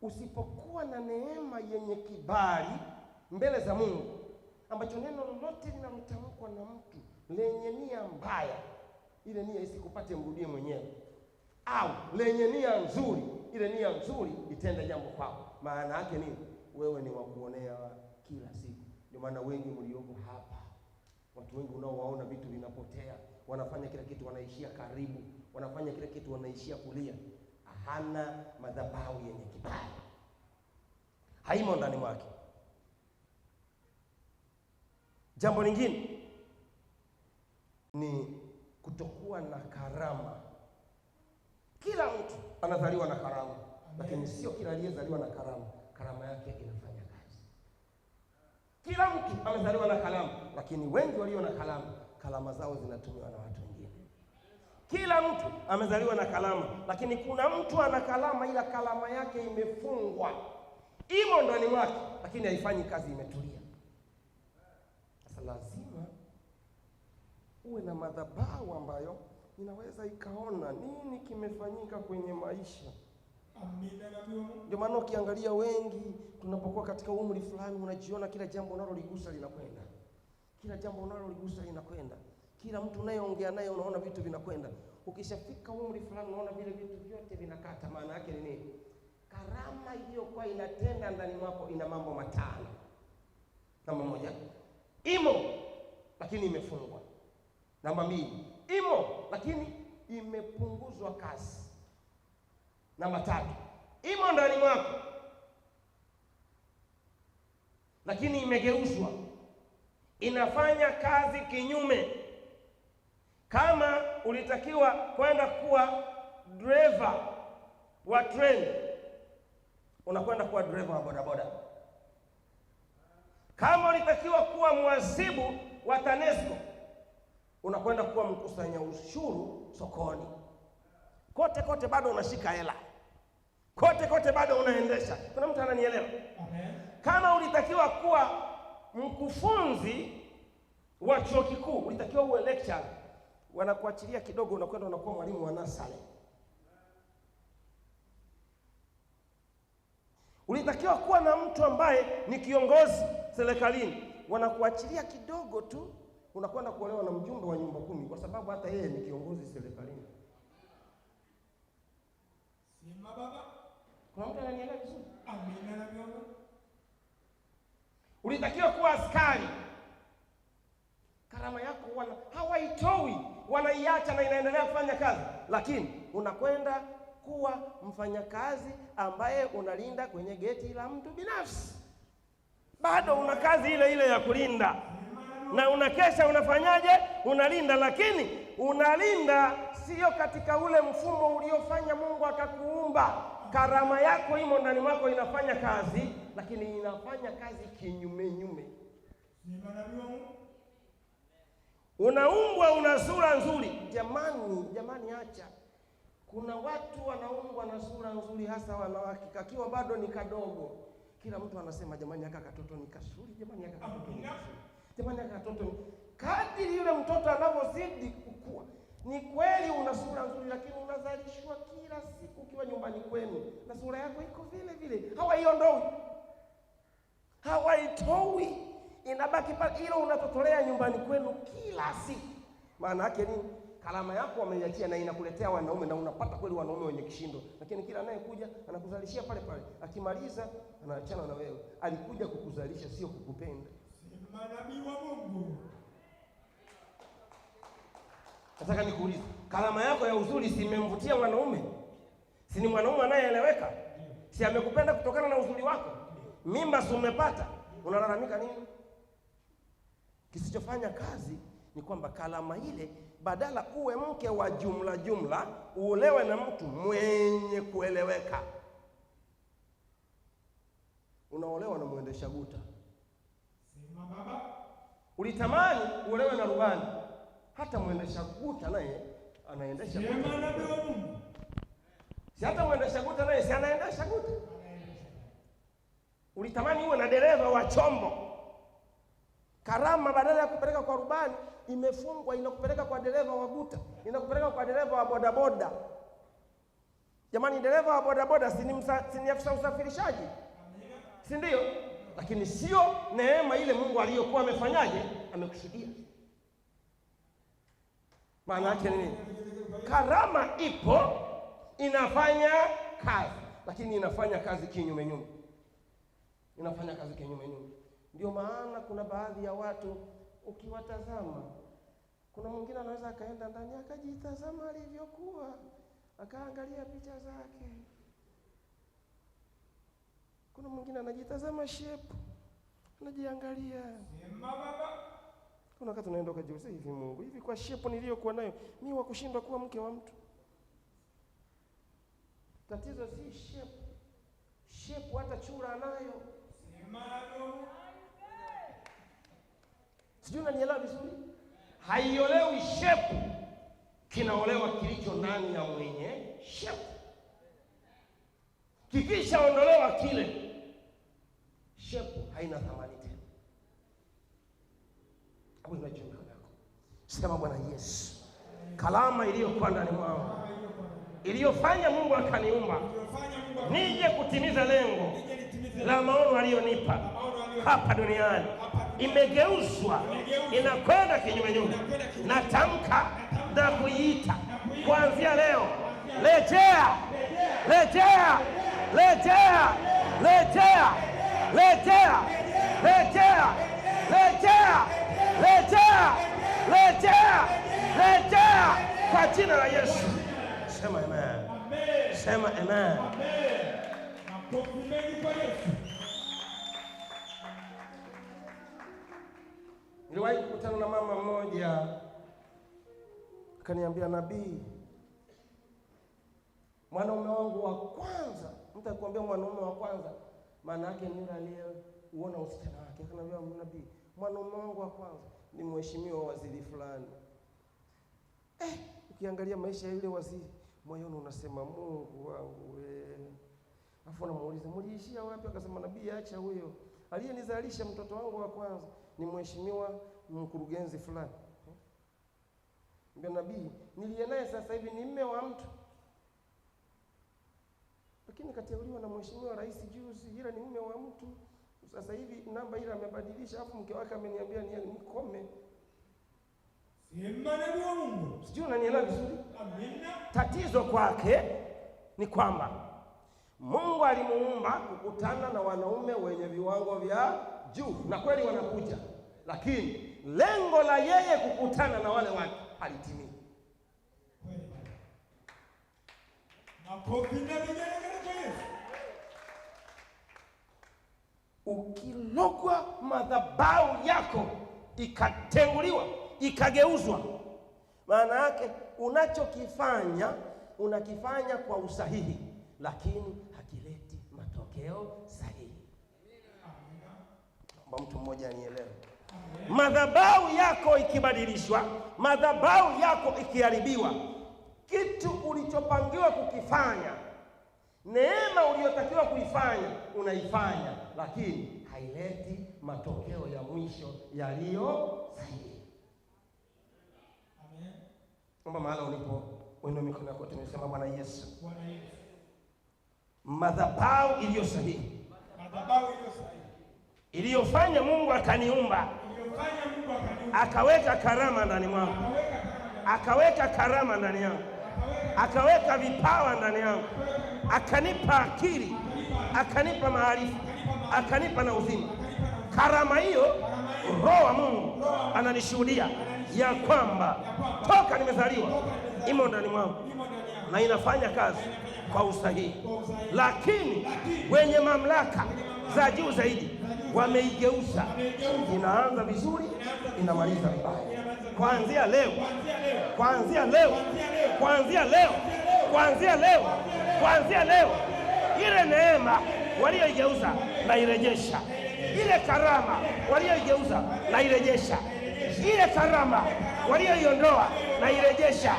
Usipokuwa na neema yenye kibali mbele za Mungu, ambacho neno lolote linalotamkwa na mtu lenye nia mbaya, ile nia isikupate, mrudie mwenyewe. Au lenye nia nzuri, ile nia nzuri itende jambo kwako. Maana yake nini? Wewe ni wa kuonea kila siku. Ndio maana wengi mlioko hapa, watu wengi unaowaona vitu vinapotea, wanafanya kila kitu wanaishia karibu, wanafanya kila kitu wanaishia kulia. Hana madhabahu yenye kibali, haimo ndani mwake. Jambo lingine ni kutokuwa na karama. Kila mtu anazaliwa na karama. lakini sio kila aliyezaliwa na karama yake inafanya kazi. Kila mtu amezaliwa na karama, lakini wengi walio na karama zao zinatumiwa na watu wengine. Kila mtu amezaliwa na karama, lakini kuna mtu ana karama ila karama yake imefungwa, imo ndani mwake, lakini haifanyi kazi, imetulia. Sasa lazima uwe na madhabahu ambayo inaweza ikaona nini kimefanyika kwenye maisha. Ndio maana ukiangalia wengi tunapokuwa katika umri fulani, unajiona kila jambo unaloligusa linakwenda, kila jambo unaloligusa linakwenda, kila mtu unayeongea naye unaona vitu vinakwenda. Ukishafika umri fulani unaona vile vitu vyote vinakata. Maana yake ni nini? Karama iliyokuwa inatenda ndani mwako ina mambo matano. Namba moja, imo lakini imefungwa. Namba mbili, imo lakini imepunguzwa kasi. Namba tatu, imo ndani mwako lakini imegeuzwa, inafanya kazi kinyume. Kama ulitakiwa kwenda kuwa driver wa treni, unakwenda kuwa driver wa bodaboda. Kama ulitakiwa kuwa mhasibu wa TANESCO, unakwenda kuwa mkusanya ushuru sokoni. Kote kote bado unashika hela, kote kote bado unaendesha. Kuna mtu ananielewa? Kama ulitakiwa kuwa mkufunzi wa chuo kikuu, ulitakiwa uwe lecturer, wanakuachilia kidogo, unakwenda unakuwa mwalimu wa nasale. Ulitakiwa kuwa na mtu ambaye ni kiongozi serikalini, wanakuachilia kidogo tu, unakwenda kuolewa na mjumbe wa nyumba 10 kwa sababu hata yeye ni kiongozi serikalini. Sema baba. Kuna mtu ananielewa vizuri? Amina na baba. Ulitakiwa kuwa askari. Karama yako hawaitoi, wanaiacha na inaendelea kufanya kazi, lakini unakwenda kuwa mfanyakazi ambaye unalinda kwenye geti la mtu binafsi. Bado una kazi ile ile ya kulinda, na unakesha unafanyaje? Unalinda, lakini unalinda sio katika ule mfumo uliofanya Mungu akakuumba. Karama yako imo ndani mwako, inafanya kazi, lakini inafanya kazi kinyume nyume. Unaumbwa una sura nzuri. Jamani acha. Kuna watu wanaumbwa na sura nzuri, hasa wanawake, kakiwa bado ni kadogo. Kila mtu anasema jamani aka katoto ni kasuri, jamani aka katoto ni kasuri, jamani aka katoto ni. Kadiri yule mtoto anavyozidi kukua, ni kweli una sura nzuri, lakini unazalishwa kila siku ukiwa nyumbani kwenu na sura yako iko vile vile. Hawaitoi, inabaki pale, hilo unatotolea nyumbani kwenu kila siku. Maana yake nini? Karama yako wameiachia na inakuletea wanaume, na unapata kweli wanaume wenye kishindo, lakini kila anayekuja anakuzalishia pale pale, akimaliza anaachana na wewe. Alikuja kukuzalisha, sio kukupenda. Nabii wa Mungu, nataka nikuulize, karama yako ya uzuri si imemvutia wanaume? Si ni mwanaume anayeeleweka? Si amekupenda kutokana na uzuri wako? Mimba si umepata? Unalalamika nini? Kisichofanya kazi ni kwamba karama ile, badala uwe mke wa jumla, uolewe na mtu mwenye kueleweka. Unaolewa na mwendesha guta. Sema baba. Ulitamani uolewe na rubani, hata mwendesha guta naye anaendesha guta. Sema nabii wa Mungu. Si hata mwendesha guta naye si anaendesha guta. Ulitamani uwe na dereva wa chombo. Karama badala ya kupeleka kwa rubani imefungwa, inakupeleka kwa dereva wa guta, inakupeleka kwa dereva wa bodaboda. Jamani, dereva wa bodaboda si ni afisa usafirishaji, si ndio? Lakini sio neema ile Mungu aliyokuwa amefanyaje, amekusudia. Maana yake nini? Karama ipo, inafanya kazi, lakini inafanya kazi kinyume nyume. Inafanya kazi kinyume nyume. Ndio maana kuna baadhi ya watu ukiwatazama, kuna mwingine anaweza akaenda ndani akajitazama alivyokuwa, akaangalia picha zake. Kuna mwingine anajitazama shape, anajiangalia. Sema baba. Kuna wakati unaenda ukajiuliza, hivi Mungu, hivi kwa shape niliyokuwa nayo mimi wa kushindwa kuwa mke wa mtu? Tatizo si shape, shepu hata chura anayo. Sijui unanielewa vizuri? Haiolewi shepu, kinaolewa kilicho ndani ya mwenye shepu. Kikishaondolewa kile, shepu haina thamani tena. Hapo unajua yako. Sema Bwana Yesu, kalama iliyokuwa ndani mwangu, iliyofanya Mungu akaniumba nije kutimiza lengo la maono aliyonipa hapa duniani, imegeuzwa, inakwenda kinyume. Natamka na kuiita kuanzia leo, rejea, rejea, rejea, rejea, rejea, rejea, rejea, rejea, rejea, rejea kwa jina la Yesu. Sema amen. Sema amen. Niliwahi kukutana na mama mmoja akaniambia, nabii, mwanaume wangu wa kwanza. Mtu akikwambia mwanaume wa kwanza, maana yake ni yule aliyeuona usichana wake. Akaniambia, nabii, mwanaume wangu wa kwanza ni mheshimiwa waziri fulani. Ukiangalia maisha ya yule waziri, moyoni unasema Mungu wangu wewe. Afu namuuliza, mliishia wapi? Akasema, nabii, acha huyo. Aliyenizalisha mtoto wangu wa kwanza ni mheshimiwa mkurugenzi fulani. Ndio nabii, niliye naye sasa hivi ni mume wa mtu, lakini kateuliwa na mheshimiwa rais juzi, ila ni mume wa mtu. Sasa hivi namba ile amebadilisha, afu mke wake ameniambia nikome. Sijui unanielewa vizuri? Amina. Tatizo kwake ni kwamba Mungu alimuumba kukutana na wanaume wenye viwango vya juu, na kweli wanakuja, lakini lengo la yeye kukutana na wale watu halitimii. Ukilogwa madhabahu yako ikatenguliwa, ikageuzwa, maana yake unachokifanya unakifanya kwa usahihi, lakini hakileti matokeo sahihi. Naomba mtu mmoja anielewe. Madhabahu yako ikibadilishwa, madhabahu yako ikiharibiwa, kitu ulichopangiwa kukifanya, neema uliyotakiwa kuifanya unaifanya, lakini haileti matokeo ya mwisho yaliyo sahihi. Amen. Naomba mahala ulipo uinue mikono yako, tunasema Bwana Yesu. Bwana Yesu. Madhabahu iliyo sahihi. Madhabahu iliyo sahihi. Iliyofanya Mungu akaniumba. Iliyofanya Mungu akaniumba. Akaweka karama ndani mwangu. Akaweka karama ndani yangu. Akaweka vipawa ndani yangu. Akanipa akili. Akanipa maarifa. Akanipa na uzima. Karama hiyo Roho wa Mungu ananishuhudia ya kwamba toka nimezaliwa imo ndani mwangu na inafanya kazi kwa usahihi, lakini wenye mamlaka za juu zaidi wameigeuza. Inaanza vizuri, inamaliza vibaya. Kuanzia leo, kuanzia leo, kuanzia leo, kuanzia leo, kuanzia leo, ile neema walioigeuza na irejesha. Ile karama walioigeuza na irejesha. Ile karama walioiondoa na irejesha.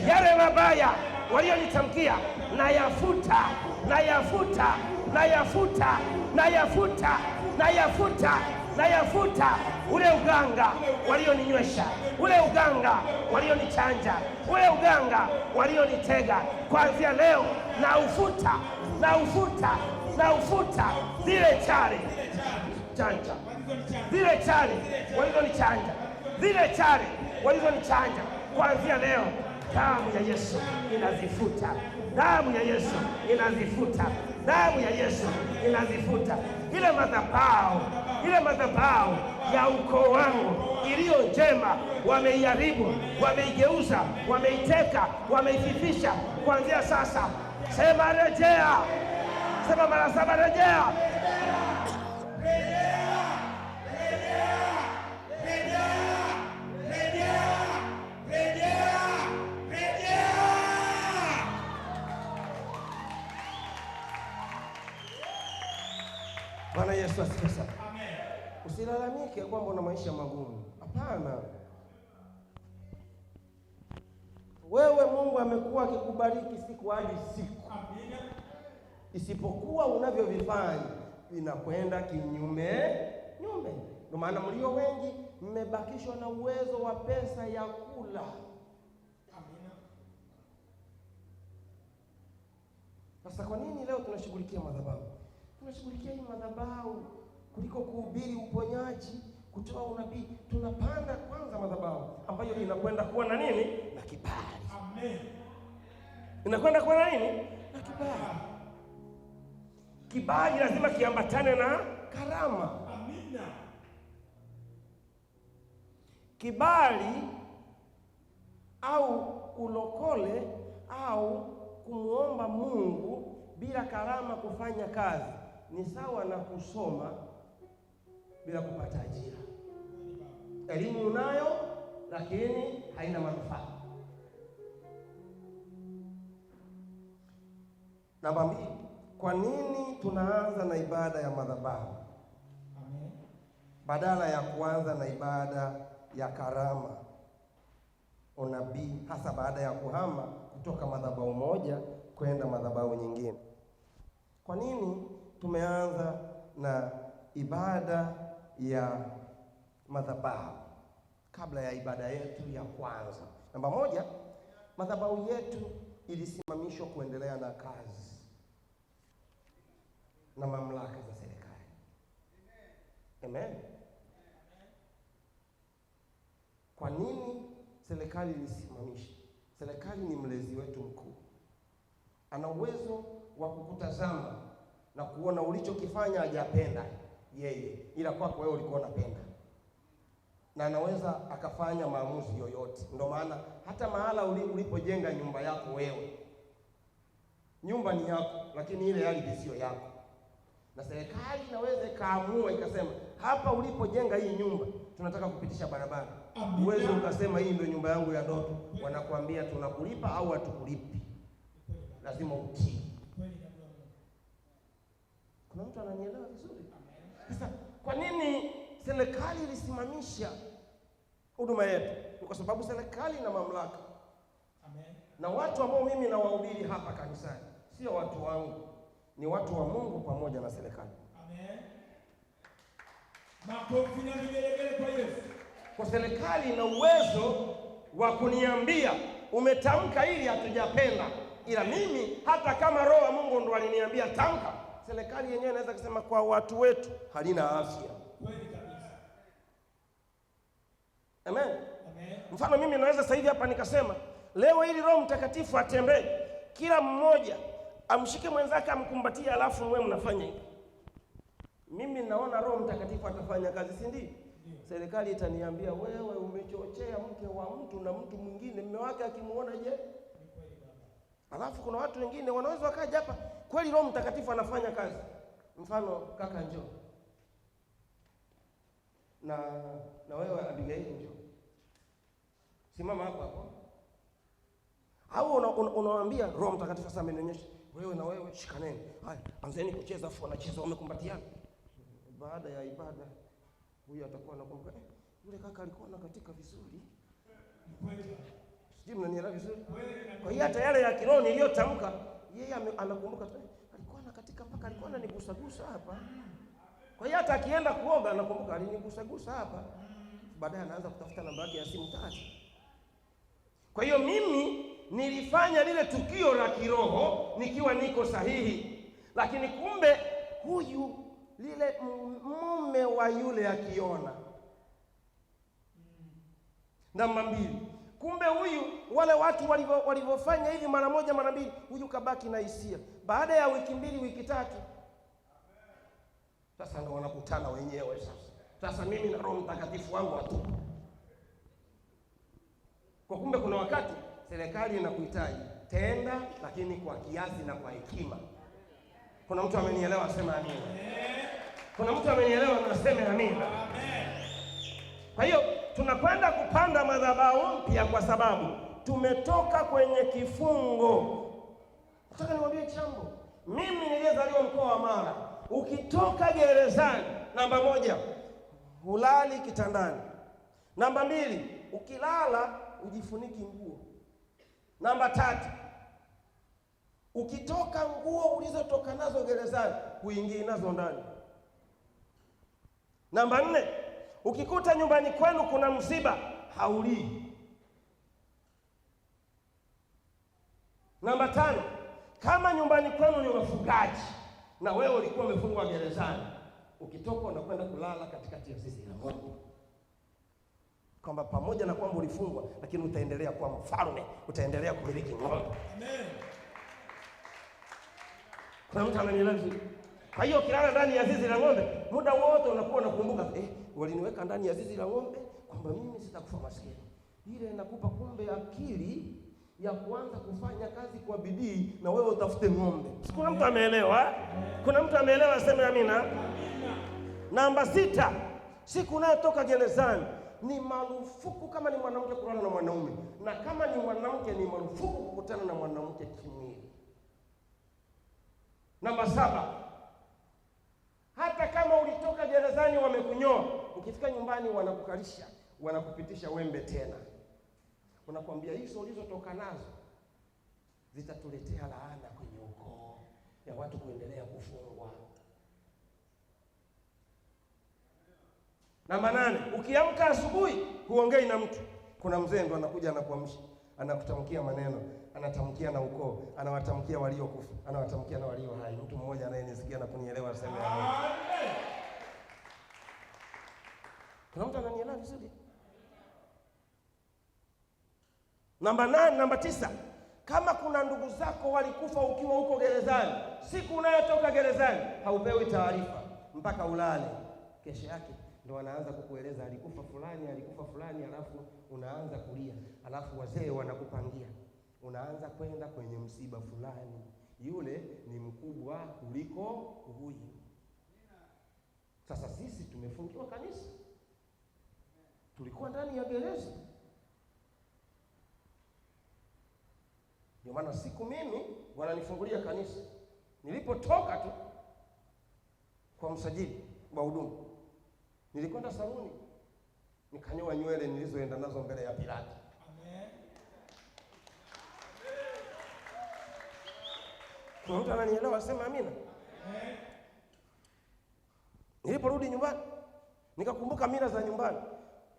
Yale mabaya walionitamkia na yafuta, na yafuta, na yafuta, na yafuta, na yafuta, na yafuta. Ule uganga walioninywesha, ule uganga walionichanja, ule uganga walionitega, kuanzia leo na ufuta, na ufuta, na ufuta. Zile chale chanja, zile chale walizonichanja, zile chale walizonichanja, kuanzia leo damu ya Yesu inazifuta. Damu ya Yesu inazifuta. Damu ya Yesu inazifuta. Ile madhabahu, ile madhabahu ya ukoo wangu iliyo njema wameiharibu, wameigeuza, wameiteka, wameififisha. Kuanzia sasa sema rejea. Sema mara 7 rejea. Usilalamike kwamba una maisha magumu. Hapana. Wewe Mungu amekuwa akikubariki siku hadi siku. Amina. Isipokuwa unavyovifanya vinakwenda kinyume. Ndio maana mlio wengi mmebakishwa na uwezo wa pesa ya kula. Amina. Sasa kwa nini leo tunashughulikia madhabahu? Tunashughulikia hii madhabahu kuliko kuhubiri uponyaji, kutoa unabii. Tunapanda kwanza madhabahu ambayo inakwenda kuwa na nini? Na kibali. Amen. Inakwenda kuwa na nini? Na kibali. Kibali lazima kiambatane na karama. Amina. Kibali au ulokole au kumuomba Mungu bila karama kufanya kazi ni sawa na kusoma bila kupata ajira. Elimu unayo lakini haina manufaa. Namba 2, kwa nini tunaanza na ibada ya madhabahu badala ya kuanza na ibada ya karama, unabii, hasa baada ya kuhama kutoka madhabahu moja kwenda madhabahu nyingine? Kwa nini tumeanza na ibada ya madhabahu kabla ya ibada yetu ya kwanza? Namba 1, madhabahu yetu ilisimamishwa kuendelea na kazi na mamlaka za serikali. Amen. Kwa nini serikali ilisimamisha? Serikali ni mlezi wetu mkuu. Ana uwezo wa kukutazama na kuona ulichokifanya hajapenda yeye, ila kwako wewe ulikuwa unapenda. Na anaweza akafanya maamuzi yoyote. Ndio maana hata mahala ulipojenga nyumba yako wewe, nyumba ni yako, lakini ile ardhi sio yako. Na serikali inaweza kaamua ikasema, hapa ulipojenga hii nyumba tunataka kupitisha barabara. Uwezo ukasema hii ndio nyumba yangu ya ndoto. Wanakuambia tunakulipa au hatukulipi. Lazima utii. Kuna mtu ananielewa vizuri? Sasa kwa nini serikali ilisimamisha huduma yetu? Ni kwa sababu serikali ina mamlaka. Amen. Na watu ambao mimi nawahubiri hapa kanisani sio watu wangu, ni watu wa Mungu pamoja na serikali. Amen. Makofi na vigelegele kwa Yesu. Kwa serikali ina uwezo wa kuniambia umetamka hili hatujapenda, ila mimi hata kama roho wa Mungu ndo aliniambia tamka, serikali yenyewe inaweza kusema kwa watu wetu halina afya. Kweli kabisa. Amen. Amen. Mfano mimi naweza sasa hivi hapa nikasema leo hili Roho Mtakatifu atembee, kila mmoja amshike mwenzake amkumbatie, alafu mwe mnafanya hivi. Mimi naona Roho Mtakatifu atafanya kazi, si ndio? Serikali itaniambia wewe umechochea mke wa mtu na mtu mwingine, mume wake akimuona je? Alafu kuna watu wengine wanaweza wakaja hapa, kweli Roho Mtakatifu anafanya kazi. Mfano kaka njoo. Na wewe Abigaili njoo. Simama hapo hapo. Au unawaambia Roho Mtakatifu sasa amenionyesha wewe na wewe shikaneni. Haya, anzeni kucheza, afu wanacheza wamekumbatiana. Baada ya ibada huyu atakuwa anakumbuka yule kaka alikuwa anakatika vizuri. Sijui mnanielewa vizuri? Kwa hiyo hata yale ya kiroho niliyotamka yeye anakumbuka tu. Alikuwa anakatika mpaka alikuwa ananigusagusa hapa. Kwa hiyo hata akienda kuoga anakumbuka alinigusagusa hapa. Baadaye anaanza kutafuta namba yake ya simu tatu. Kwa hiyo mimi nilifanya lile tukio la kiroho nikiwa niko sahihi. Lakini kumbe huyu lile mume wa yule akiona. Namba 2. Kumbe huyu wale watu walivyofanya hivi mara moja mara mbili, huyu kabaki na hisia. Baada ya wiki 2 wiki 3 sasa ndio wanakutana wenyewe sasa. Sasa mimi na Roho Mtakatifu wangu watupu. Kwa kumbe kuna wakati serikali inakuhitaji tenda, lakini kwa kiasi na kwa hekima. Kuna mtu amenielewa asema amina. Kuna mtu amenielewa na aseme amina. Kwa hiyo tunakwenda kupanda madhabahu mpya kwa sababu tumetoka kwenye kifungo. Nataka niwaambie jambo. Mimi nilizaliwa mkoa wa Mara. Ukitoka gerezani, namba 1, hulali kitandani. Namba 2, ukilala ujifuniki nguo. Namba 3, ukitoka nguo ulizotoka nazo gerezani huingii nazo ndani. Namba 4, ukikuta nyumbani kwenu kuna msiba haulii. Namba 5, kama nyumbani kwenu ni wafugaji na wewe ulikuwa umefungwa gerezani, ukitoka unakwenda kulala katikati ya zizi la ng'ombe, kwamba pamoja na kwamba ulifungwa lakini utaendelea kuwa mfalme, utaendelea kumiliki ng'ombe. Amen. Kuna mtu ananielewa? Kwa hiyo ukilala ndani ya zizi la ng'ombe, muda wote unakuwa unakumbuka, waliniweka ndani ya zizi la ng'ombe kwamba mimi sitakufa maskini. Ile inakupa kumbe akili ya kuanza kufanya kazi kwa bidii na wewe utafute ng'ombe. Kuna mtu ameelewa? Kuna mtu ameelewa? Sema amina. Namba 6, siku unayotoka gerezani ni marufuku kama ni mwanamke kulala na mwanaume, na kama ni mwanamke ni marufuku kukutana na mwanamke kimwili. Namba 7, hata kama ulitoka gerezani wamekunyoa, ukifika nyumbani wanakukalisha, wanakupitisha wembe tena. Unakwambia hizo ulizotoka nazo zitatuletea laana kwenye ukoo ya watu kuendelea kufungwa. Namba 8, ukiamka asubuhi huongei na mtu. Kuna mzee ndo anakuja anakuamsha, anakutamkia maneno, anatamkia na ukoo, anawatamkia waliokufa, anawatamkia na walio hai. Mtu mmoja anayenisikia na kunielewa aseme amen. Kuna mtu ananielewa vizuri? Namba 9, kama kuna ndugu zako walikufa ukiwa huko gerezani, siku unayotoka gerezani haupewi taarifa mpaka ulale. Kesho yake ndo wanaanza kukueleza alikufa fulani, alafu unaanza kulia, alafu wazee wanakupangia, unaanza kwenda kwenye msiba fulani, yule ni mkubwa kuliko huyu. Sasa sisi tumefungiwa kanisa, tulikuwa ndani ya gereza. Ndio maana siku mimi wananifungulia kanisa, nilipotoka tu kwa msajili wa huduma, nilikwenda saluni nikanyoa nywele nilizoenda nazo mbele ya Pilato. Amen. Kuna mtu ananielewa? Sema amina. Amen. Niliporudi nyumbani nikakumbuka mila za nyumbani.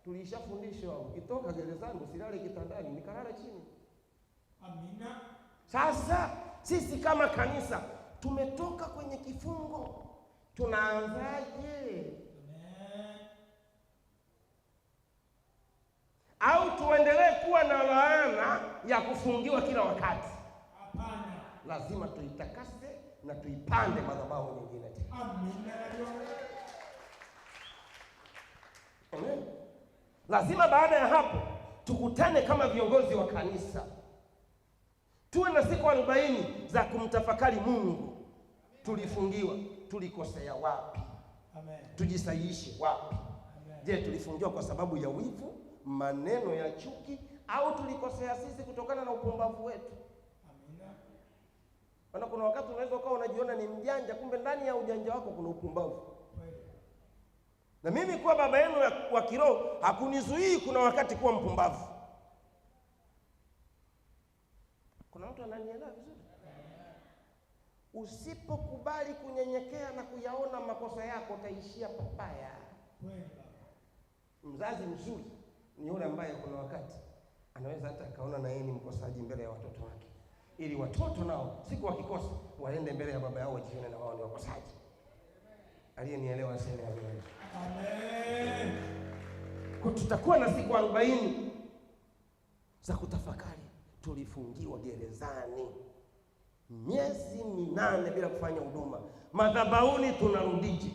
Tulishafundishwa ukitoka gerezani usilale kitandani, nikalala chini. Amina. Sasa sisi kama kanisa tumetoka kwenye kifungo, tunaanzaje? Au tuendelee kuwa na laana ya kufungiwa kila wakati? Hapana. Lazima tuitakase na tuipande madhabahu nyingine tena. Amina. Amen. Lazima baada ya hapo tukutane kama viongozi wa kanisa, tuwe na siku 40 za kumtafakari Mungu. Tulifungiwa, tulikosea wapi? Amen. Tujisahihishe wapi? Amen. Je, tulifungiwa kwa sababu ya wivu, maneno ya chuki, au tulikosea sisi kutokana na upumbavu wetu? Amina. Maana kuna wakati unaweza ukawa unajiona ni mjanja, kumbe ndani ya ujanja wako kuna upumbavu. Na mimi kuwa baba yenu wa kiroho hakunizuii kuna wakati kuwa mpumbavu. Kuna mtu ananielewa vizuri? Usipokubali kunyenyekea na kuyaona makosa yako utaishia papaya. Mzazi mzuri ni yule ambaye kuna wakati anaweza hata akaona na yeye ni mkosaji mbele ya watoto wake, ili watoto nao siku wakikosa waende mbele ya baba yao wajione na wao ni wakosaji. Aliyenielewa aseme amen. Amen. Kwa tutakuwa na siku 40 za kutafakari. Tulifungiwa gerezani miezi 8 bila kufanya huduma. Madhabahuni tunarudije?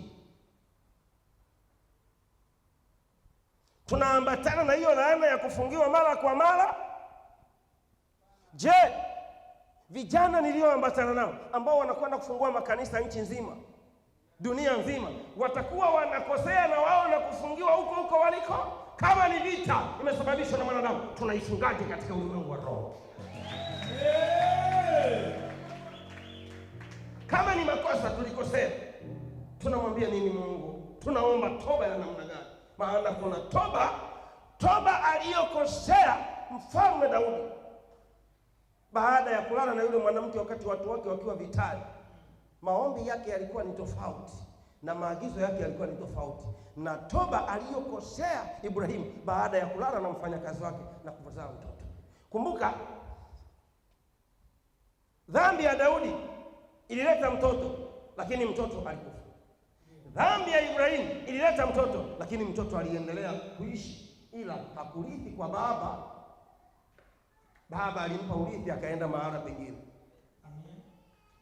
Tunaambatana na hiyo laana ya kufungiwa mara kwa mara? Je, vijana nilioambatana nao ambao wanakwenda kufungua makanisa nchi nzima, dunia nzima, watakuwa wanakosea na wao na kufungiwa huko huko waliko? Kama ni vita imesababishwa na mwanadamu, tunaifungaje katika ulimwengu wa roho? Kama ni makosa tulikosea, tunamwambia nini Mungu? Tunaomba toba ya namna gani? maana kuna toba aliyokosea mfalme Daudi baada ya kulala na yule mwanamke wakati watu wake wakiwa vitani. Maombi yake yalikuwa ni tofauti na maagizo yake yalikuwa ni tofauti, na toba aliyokosea Ibrahimu baada ya kulala na mfanyakazi wake na kuzaa mtoto. Kumbuka, dhambi ya Daudi ilileta mtoto, lakini mtoto alikufa. Dhambi ya Ibrahimu ilileta mtoto, lakini mtoto aliendelea kuishi, ila hakurithi kwa baba. Baba alimpa urithi, akaenda mahala pengine.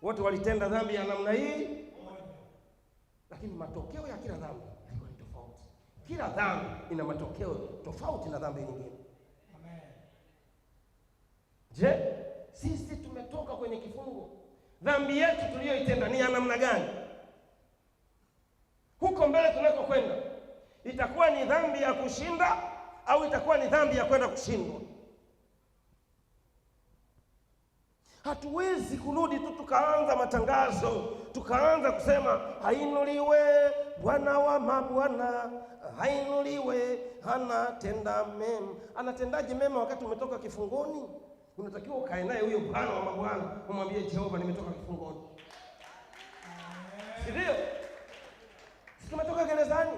Wote walitenda dhambi ya namna hii, lakini matokeo ya kila dhambi yalikuwa ni tofauti. Kila dhambi ina matokeo tofauti na dhambi nyingine. Je, sisi tumetoka kwenye kifungo? Dhambi yetu tuliyoitenda ni ya namna gani? Huko mbele tunako kwenda, itakuwa ni dhambi ya kushinda au itakuwa ni dhambi ya kwenda kushindwa? Hatuwezi kurudi tu tukaanza matangazo, tukaanza kusema hainuliwe Bwana wa mabwana, hainuliwe, anatenda mema. Anatendaje mema wakati umetoka kifungoni? Unatakiwa ukae naye huyo Bwana wa mabwana, umwambie Jehova, nimetoka kifungoni. Ndio tumetoka gerezani.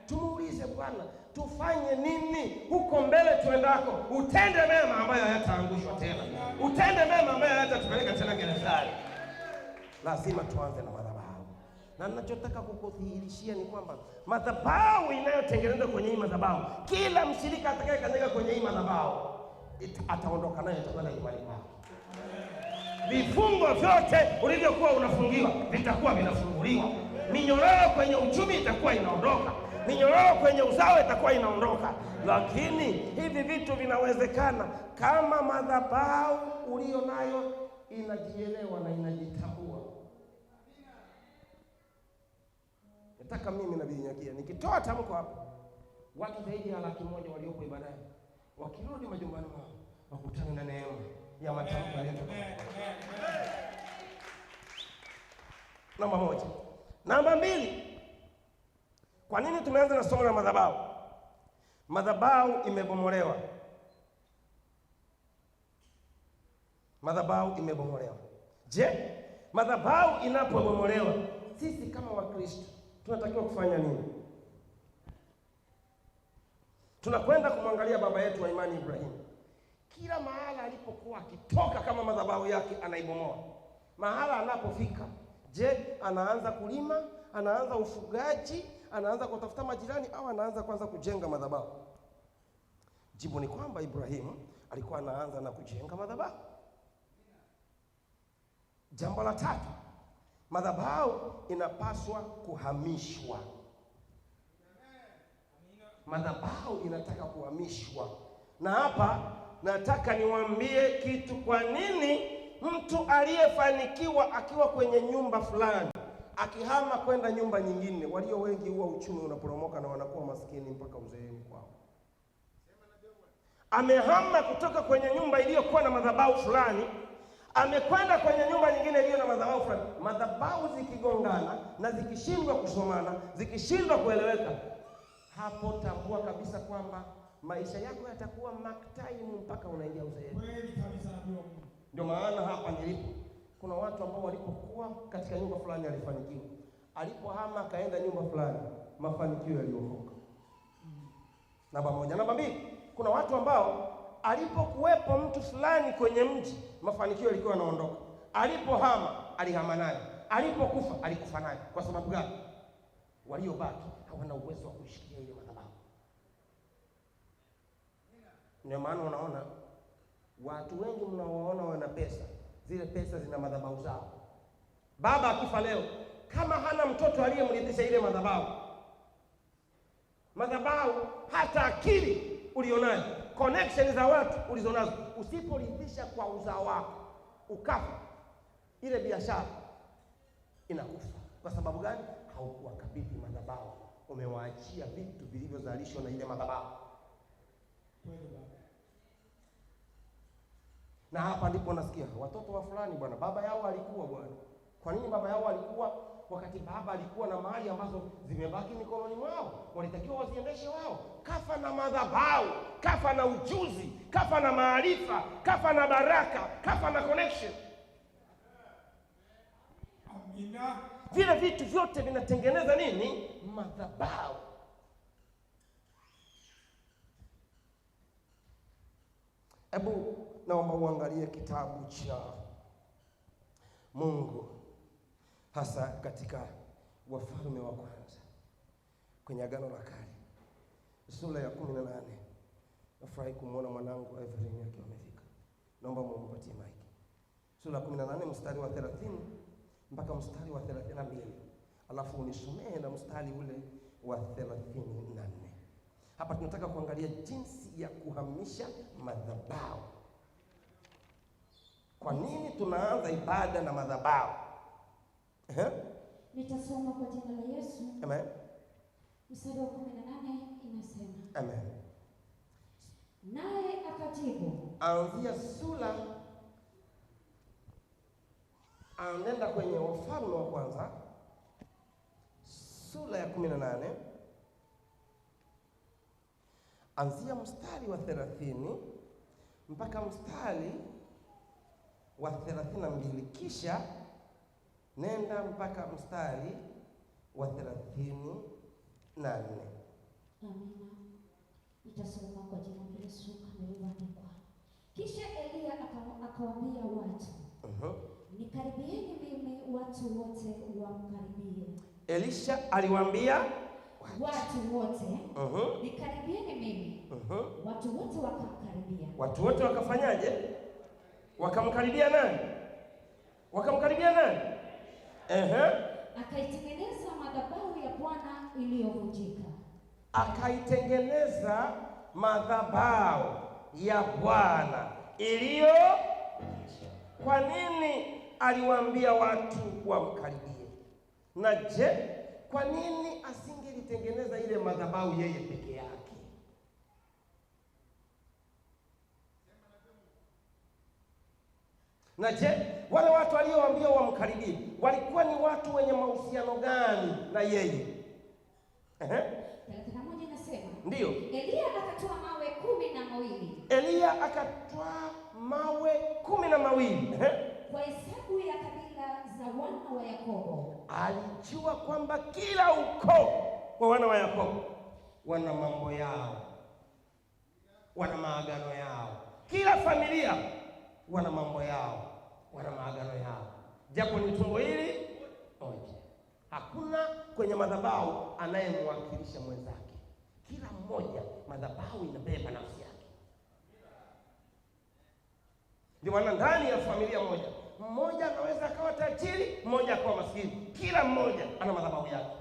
Tumuulize Bwana, tufanye nini huko mbele tuendako? Utende mema ambayo hayataangushwa tena, utende mema ambayo hayatatupeleka tena gerezani. Lazima tuanze na madhabahu, na ninachotaka kukudhihirishia ni kwamba madhabahu inayotengenezwa kwenye hii madhabahu, kila mshirika atakayekanyaga kwenye hii madhabahu ataondoka nayo, itakwenda nyumbani kwake. Vifungo vyote ulivyokuwa unafungiwa vitakuwa vinafunguliwa. Minyororo kwenye uchumi itakuwa inaondoka, minyororo kwenye uzao itakuwa inaondoka. Lakini hivi vitu vinawezekana kama madhabahu ulio nayo inajielewa na inajitambua. Nataka mimi na Binyakia nikitoa tamko hapa, watu zaidi ya 100,000 walioko ibadani wakirudi majumbani mwao wakutane na neema ya matamko yaliyotoka. Namba 1. Namba 2, kwa nini tumeanza na somo la madhabahu? Madhabahu imebomolewa. Madhabahu imebomolewa. Je, madhabahu inapobomolewa, sisi kama Wakristo tunatakiwa kufanya nini? Tunakwenda kumwangalia baba yetu wa imani Ibrahimu. Kila mahala alipokuwa akitoka, kama madhabahu yake anaibomoa. Mahala anapofika, je, anaanza kulima, anaanza ufugaji, anaanza kutafuta majirani, au anaanza kwanza kujenga madhabahu? Jibu ni kwamba Ibrahimu alikuwa anaanza na kujenga madhabahu. Jambo la 3, madhabahu inapaswa kuhamishwa. Madhabahu inataka kuhamishwa. Na hapa nataka niwaambie kitu. Kwa nini mtu aliyefanikiwa akiwa kwenye nyumba fulani akihama kwenda nyumba nyingine, walio wengi huwa uchumi unaporomoka na wanakuwa maskini mpaka uzeeni kwao? Amehama kutoka kwenye nyumba iliyokuwa na madhabahu fulani, amekwenda kwenye nyumba nyingine iliyo na madhabahu fulani. Madhabahu zikigongana na zikishindwa kusomana, zikishindwa kueleweka, hapo tambua kabisa kwamba maisha yako yatakuwa maktaimu mpaka unaingia uzeeni. Kweli kabisa. Ndio maana hapa nilipo, kuna watu ambao walipokuwa katika nyumba fulani alifanikiwa, alipohama akaenda nyumba fulani, mafanikio yaliondoka. Namba 1. Namba 2, kuna watu ambao alipokuwepo mtu fulani kwenye mji, mafanikio yalikuwa yanaondoka. Alipohama alihama naye, alipokufa alikufa naye. Kwa sababu gani? Waliobaki hawana uwezo wa kushikilia ile madhabahu. Ndio maana unaona watu wengi mnaowaona wana pesa, zile pesa zina madhabahu zao. Baba akifa leo, kama hana mtoto aliyemrithisha ile madhabahu, hata akili ulionayo, connection za watu ulizonazo, usiporithisha kwa uzao wako, ukafa, ile biashara inakufa. Kwa sababu gani? Haukuwakabidhi madhabahu, umewaachia vitu vilivyozalishwa na ile madhabahu. Na hapa ndipo nasikia watoto wa fulani, bwana baba yao alikuwa bwana. Kwa nini baba yao alikuwa? wakati baba alikuwa na mali ambazo zimebaki mikononi mwao, walitakiwa waziendeshe wao. Kafa na madhabahu, kafa na ujuzi, kafa na maarifa, kafa na baraka, kafa na connection. Amina. Vile vitu vyote vinatengeneza nini? Madhabahu. Hebu naomba uangalie kitabu cha Mungu, hasa katika Wafalme wa Kwanza kwenye Agano la Kale, sura ya 18. Nafurahi kumwona mwanangu Evelyn akiwa amefika. Naomba mumpatie mic. Sura ya 18 mstari wa 30 mpaka mstari wa 32. Alafu unisomee na mstari ule wa 34. Hapa tunataka kuangalia jinsi ya kuhamisha madhabahu. Kwa nini tunaanza ibada na madhabahu? Nitasoma kwa jina la Yesu. Amen. Mstari wa 18 inasema. Amen. Naye akajibu. Anzia sura, anaenda kwenye Wafalme wa Kwanza sura ya 18, anzia mstari wa 30 mpaka mstari wa 32, kisha nenda mpaka mstari wa 34. Amina. Nitasoma kwa jina la Yesu kama ilivyoandikwa. Kisha Elia akawaambia watu, nikaribieni mimi, watu wote wamkaribie. Elisha aliwaambia watu wote, nikaribieni mimi. Watu wote wakamkaribia. Watu wote wakafanyaje? Wakamkaribia nani? Wakamkaribia nani? Akaitengeneza madhabahu ya Bwana iliyovunjika. Akaitengeneza madhabahu ya Bwana iliyo. Kwa nini aliwaambia watu wamkaribie? Na je, kwa nini asingelitengeneza ile madhabahu yeye peke yake? Na je, wale watu waliowaambia wamkaribie walikuwa ni watu wenye mahusiano gani na yeye? 31 inasema. Ndiyo. Elia akatoa mawe 12. Elia akatoa mawe 12. Kwa hesabu ya kabila za wana wa Yakobo. Alijua kwamba kila ukoo wa wana wa Yakobo wana mambo yao, wana maagano yao. Kila familia wana mambo yao, wana maagano yao, japo ni tumbo hili moja. Hakuna kwenye madhabahu anayemwakilisha mwenzake. Kila mmoja, madhabahu inabeba nafsi yake. Ndio maana ndani ya familia moja, mmoja anaweza akawa tajiri, mmoja akawa maskini. Kila mmoja ana madhabahu yake.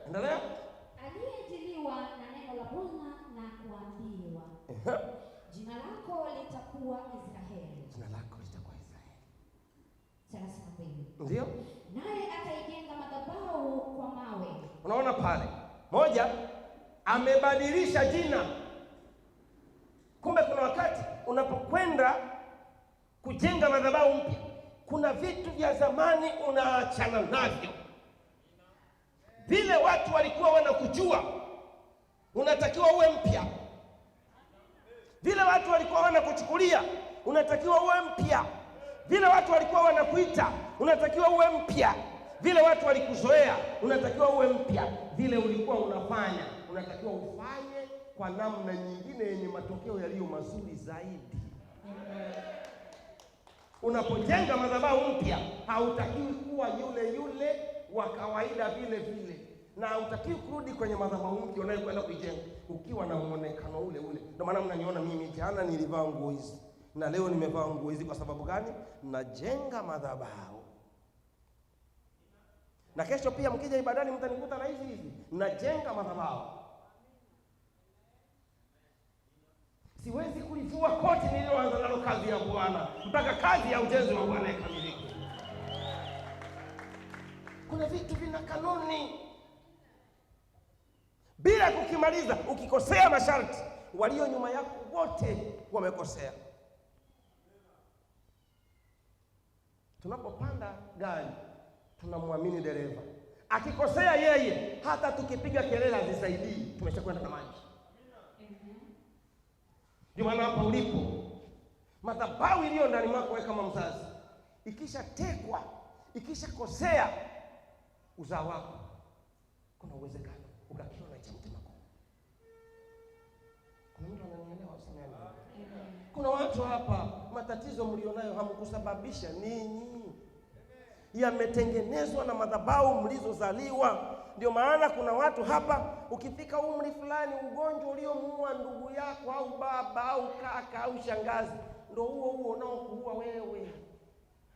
Endelea. Aliyejiliwa na neno la Bwana na kuambiwa, jina lako litakuwa Israeli. Jina lako litakuwa Israeli. 32. Ndio. Naye akaijenga madhabahu kwa mawe. Unaona pale, moja amebadilisha jina. Kumbe kuna wakati unapokwenda kujenga madhabahu mpya, kuna vitu vya zamani unaachana navyo. Vile watu walikuwa wanakujua, unatakiwa uwe mpya. Vile watu walikuwa wanakuchukulia, unatakiwa uwe mpya. Vile watu walikuwa wanakuita, unatakiwa uwe mpya. Vile watu walikuzoea, unatakiwa uwe mpya. Vile ulikuwa unafanya, unatakiwa ufanye kwa namna nyingine yenye matokeo yaliyo mazuri zaidi. Unapojenga madhabahu mpya, hautakiwi kuwa yule yule wa kawaida vile vile, na hautakiwi kurudi kwenye madhabahu mpya unayokwenda kuijenga ukiwa na muonekano ule ule. Ndio maana mnaniona mimi jana nilivaa nguo hizi na leo nimevaa nguo hizi. Kwa sababu gani? Najenga madhabahu. Na kesho pia mkija ibadani mtanikuta na hizi. Najenga madhabahu. Siwezi kulivua koti nililoanza nalo kazi ya Bwana mpaka kazi ya ujenzi wa Bwana ikamilike. Kuna vitu vina kanuni. Bila kukimaliza, ukikosea masharti, walio nyuma yako wote wamekosea. Tunapopanda gari tunamwamini dereva. Akikosea yeye, hata tukipiga kelele hazisaidii, tumeshakwenda na maji. Ndio maana hapa ulipo, madhabahu iliyo ndani mwako wewe kama mzazi, ikishatekwa, ikishakosea uzao wako, kuna uwezekano ukakiona cha mtema kwa. Kuna mtu ananielewa sana? Kuna watu hapa, matatizo mlionayo hamkusababisha ninyi, yametengenezwa na madhabahu mlizozaliwa. Ndio maana kuna watu hapa, ukifika umri fulani, ugonjwa uliomuua ndugu yako au baba au kaka au shangazi ndio huo unaokuua wewe.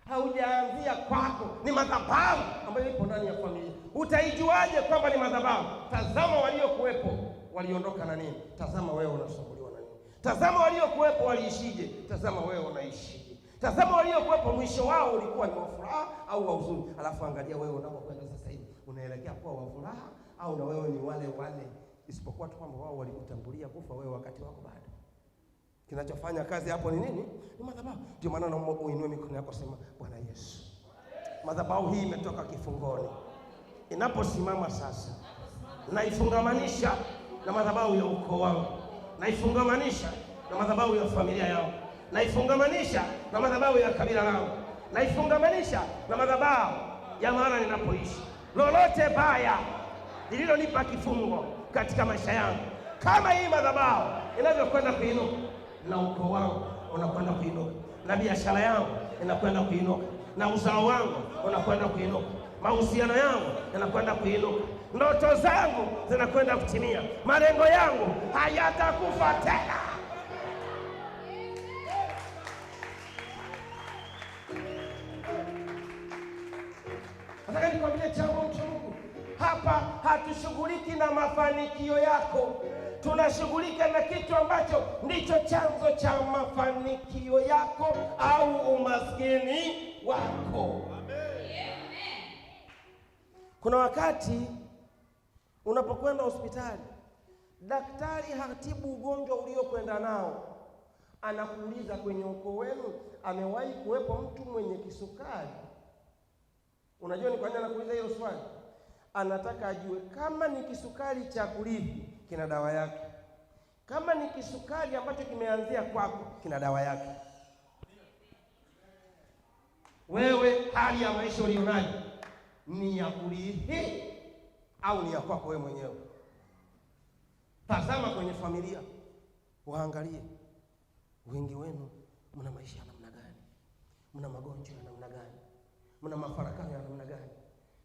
Haujaanzia kwako, ni madhabahu ambayo ipo ndani ya familia. Utaijuaje kwamba ni madhabahu? Tazama waliokuwepo waliondoka na nini, tazama wewe unasumbuliwa na nini. Tazama waliokuwepo waliishije, tazama wewe unaishije. Tazama waliokuwepo mwisho wao ulikuwa ni wa furaha au wa huzuni, alafu angalia wewe unapokwenda sasa hivi, unaelekea kuwa wa furaha au na wewe ni wale wale, isipokuwa tu kwamba wao walikutangulia kufa, wewe wakati wako bado. Kinachofanya kazi hapo ni nini? Ni madhabahu. Ndio maana naomba uinue mikono yako, sema Bwana Yesu, madhabahu hii imetoka kifungoni, inaposimama sasa naifungamanisha na madhabahu ya ukoo wangu, naifungamanisha na madhabahu ya familia yangu, naifungamanisha na madhabahu ya kabila langu, naifungamanisha na madhabahu ya maana ninapoishi. Lolote baya lililonipa kifungo katika maisha yangu, kama hii madhabahu inavyokwenda kuinuka, na ukoo wangu unakwenda kuinuka, na biashara yangu inakwenda kuinuka, na uzao wangu unakwenda kuinuka, mahusiano yangu yanakwenda kuinuka, ndoto zangu zinakwenda kutimia, malengo yangu hayatakufa tena. Nataka nikwambie jambo mtu Mungu, hapa hatushughuliki na mafanikio yako, tunashughulika na kitu ambacho ndicho chanzo cha mafanikio yako au umaskini wako. Kuna wakati unapokwenda hospitali, daktari hatibu ugonjwa uliokwenda nao, anakuuliza kwenye ukoo wenu amewahi kuwepo mtu mwenye kisukari? Unajua ni kwa nini anakuuliza hilo swali? Anataka ajue kama ni kisukari cha kurithi kina dawa yake, kama ni kisukari ambacho kimeanzia kwako kina dawa yake. Wewe hali ya maisha ulionayo ni ya kurithi au ni ya kwako wewe mwenyewe? Tazama kwenye familia, waangalie wengi wenu mna maisha ya namna gani, mna magonjwa ya namna gani, mna mafarakano ya namna gani.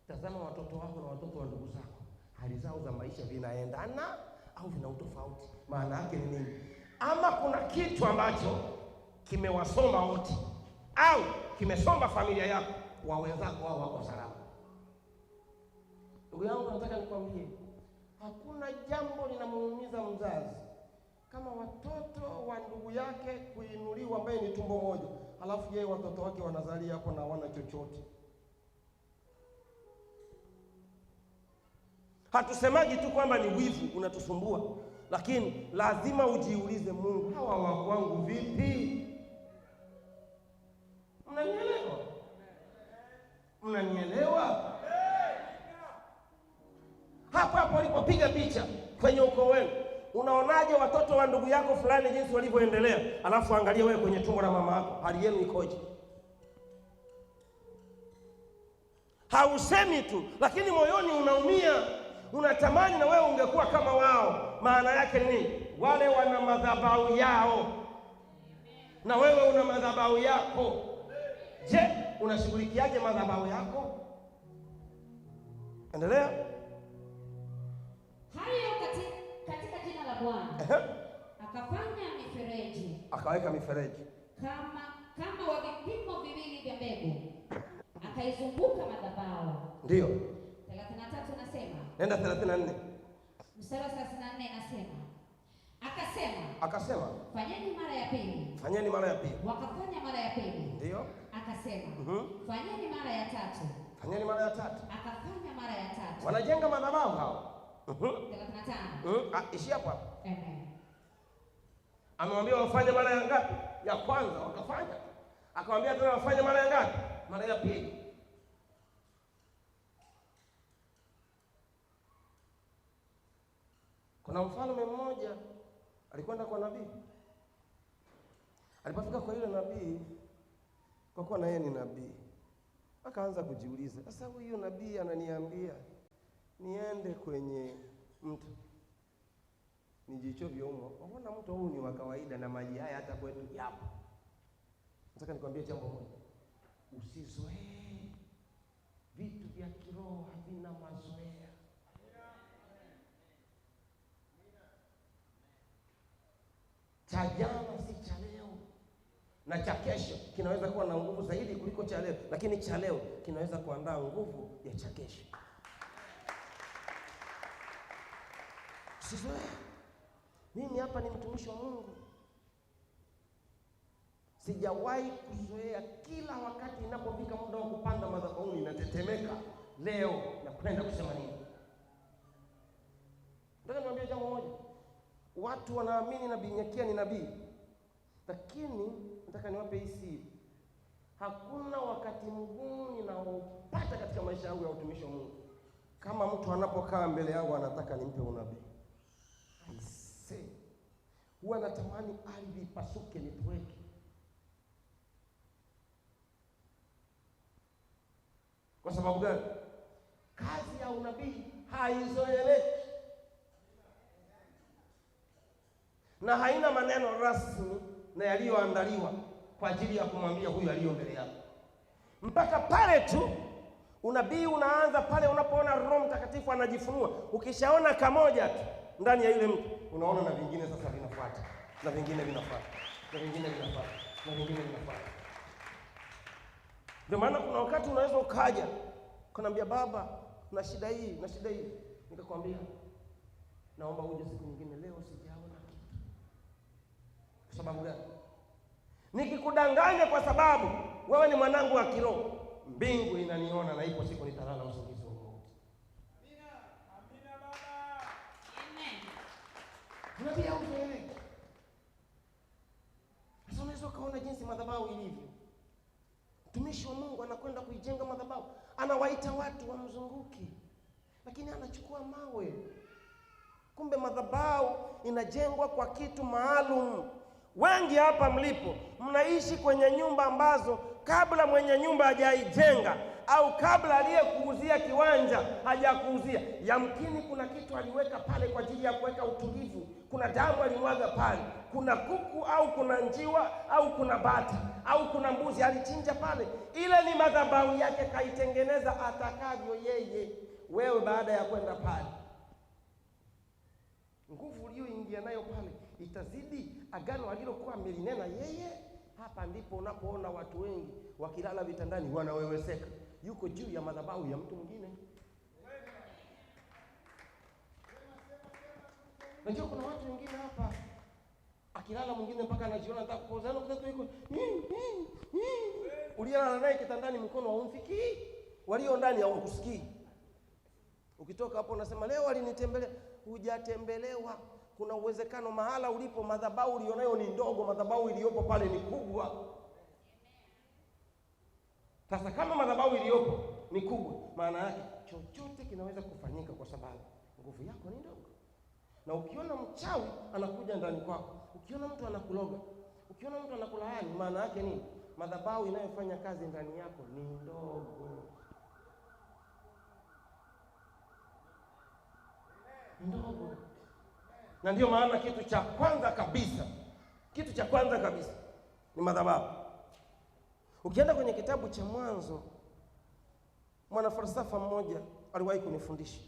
Tazama watoto wako na watoto wa ndugu zako, hali zao za maisha vinaendana au vina utofauti? Maana yake ni nini? Ama kuna kitu ambacho kimewasomba wote au kimesomba familia yako, wa wenzako wao wako salama. Ndugu yangu, nataka nikwambie, hakuna jambo linamuumiza mzazi kama watoto wa ndugu yake kuinuliwa, ambaye ni tumbo moja, halafu yeye watoto wake wanazalia hapo na hawana chochote. Hatusemaji tu kwamba ni wivu unatusumbua, lakini lazima ujiulize, Mungu, hawa wako wangu vipi? Mnanielewa? Mnanielewa? Hapo hapo ulipopiga picha kwenye ukoo wenu, unaonaje watoto wa ndugu yako fulani jinsi walivyoendelea, alafu angalia wewe kwenye tumbo la mama yako, hali yenu ikoje? Hausemi tu, lakini moyoni unaumia, unatamani na wewe ungekuwa kama wao. Maana yake ni wale wana madhabahu yao na wewe una madhabahu yako. Je, unashughulikiaje madhabahu yako? Endelea. Hayo katika jina la Bwana akafanya mifereji, akaweka mifereji kama wa vipimo viwili vya mbegu, akaizunguka madhabahu. Ndio 33 nasema, nenda 34 mstari wa 34 nasema, akasema fanyeni mara ya pili. Fanyeni mara ya pili. Wakafanya mara ya pili. Ndio. Akasema fanyeni mara ya tatu. Fanyeni mara ya tatu. Akafanya mara ya tatu. Wanajenga madhabahu hao. 35. Ishi hapo hapo. Amen. Amemwambia wafanye mara ya ngapi? Ya kwanza wakafanya. Akamwambia tena wafanye mara ya ngapi? mara ya pili. Kuna mfalme mmoja alikwenda kwa nabii. Alipofika kwa yule nabii, kwa kuwa na yeye ni nabii, akaanza kujiuliza, sasa huyu nabii ananiambia niende kwenye mto nijichovye humo. Mbona mto huu ni wa kawaida na maji haya hata kwetu yapo? Nataka nikwambie jambo moja. Usizoee vitu vya kiroho, havina mazoea. Cha jana si cha leo, na cha kesho kinaweza kuwa na nguvu zaidi kuliko cha leo, lakini cha leo kinaweza kuandaa nguvu ya cha kesho. Usizoee. Mimi hapa ni mtumishi wa Mungu. Sijawahi kuzoea, kila wakati inapofika muda wa kupanda madhabahuni natetemeka. Leo nakwenda kusema nini? Nataka niwaambie jambo moja. Watu wanaamini Nabii Nyakia ni nabii, lakini nataka niwape hii siri. Hakuna wakati mgumu ninaopata katika maisha yangu ya utumishi wa Mungu kama mtu anapokaa mbele yangu anataka nimpe unabii. Huwa natamani ardhi ipasuke nitoweke. Kwa sababu gani? Kazi ya unabii haizoeleki na haina maneno rasmi na yaliyoandaliwa kwa ajili ya kumwambia huyu aliyo mbele yako. Mpaka pale tu unabii unaanza pale unapoona Roho Mtakatifu anajifunua. Ukishaona kamoja tu ndani ya yule mtu, unaona na vingine sasa vinafuata, na vingine vinafuata, na vingine vinafuata, na vingine vinafuata. Ndio maana kuna wakati unaweza ukaja kunambia, baba, na shida hii, na shida hii. Nikakwambia, naomba uje siku nyingine, leo sijaona kitu. Kwa sababu gani? Nikikudanganya kwa sababu wewe ni mwanangu wa kiroho, mbingu inaniona na ipo siku nitalala usingizi wa mauti. Amina. Amina baba. Amen. Unabii hauzoeleki. Sasa unaweza kaona jinsi madhabahu ilivyo. Mtumishi wa Mungu anakwenda kuijenga madhabahu, anawaita watu wamzunguke, lakini anachukua mawe. Kumbe madhabahu inajengwa kwa kitu maalum. Wengi hapa mlipo mnaishi kwenye nyumba ambazo kabla mwenye nyumba hajaijenga au kabla aliyekuuzia kiwanja hajakuuzia, yamkini kuna kitu aliweka pale kwa ajili ya kuweka utulivu. Kuna damu alimwaga pale, kuna kuku au kuna njiwa au kuna bata au kuna mbuzi alichinja pale. Ile ni madhabahu yake, kaitengeneza atakavyo yeye. Wewe baada ya kwenda pale, nguvu uliyoingia nayo pale itazidi agano alilokuwa amelinena yeye. Hapa ndipo unapoona watu wengi wakilala vitandani wanaweweseka, yuko juu ya madhabahu ya mtu mwingine. Najua kuna watu wengine hapa akilala mwingine mpaka anajiona anataka kupozana, kwa yuko uliyelala naye kitandani mkono haumfikii, walio ndani hawakusikii. Ukitoka hapo unasema leo alinitembelea. Hujatembelewa. Kuna uwezekano mahala ulipo madhabahu ulionayo ni ndogo, madhabahu iliyopo pale ni kubwa. Sasa kama madhabahu iliyopo ni kubwa, maana yake chochote kinaweza kufanyika kwa sababu nguvu yako ni ndogo. Na ukiona mchawi anakuja ndani kwako, ukiona mtu anakuloga, ukiona mtu anakulaani, maana yake nini? Madhabahu inayofanya kazi ndani yako ni ndogo. Ndogo. Na ndio maana kitu cha kwanza kabisa ni madhabahu. Ukienda kwenye kitabu cha Mwanzo, mwanafalsafa mmoja aliwahi kunifundisha.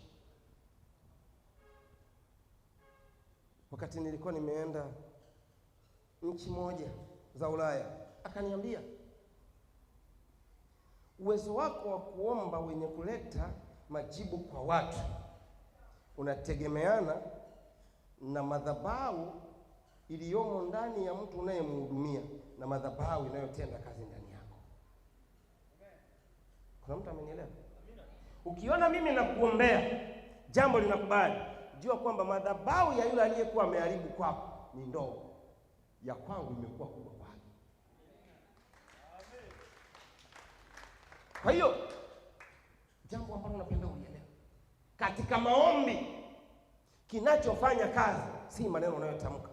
Wakati nilikuwa nimeenda nchi moja za Ulaya, akaniambia, uwezo wako wa kuomba wenye kuleta majibu kwa watu unategemeana na madhabahu iliyomo ndani ya mtu unayemhudumia na madhabahu inayotenda kazi ndani yako. Kuna mtu amenielewa? Ukiona mimi nakuombea jambo linakubali, jua kwamba madhabahu ya yule aliyekuwa ameharibu kwako ni ndogo, ya kwangu imekuwa kubwa kwake. Kwa hiyo jambo ambalo napenda ulielewe katika maombi, kinachofanya kazi si maneno unayotamka,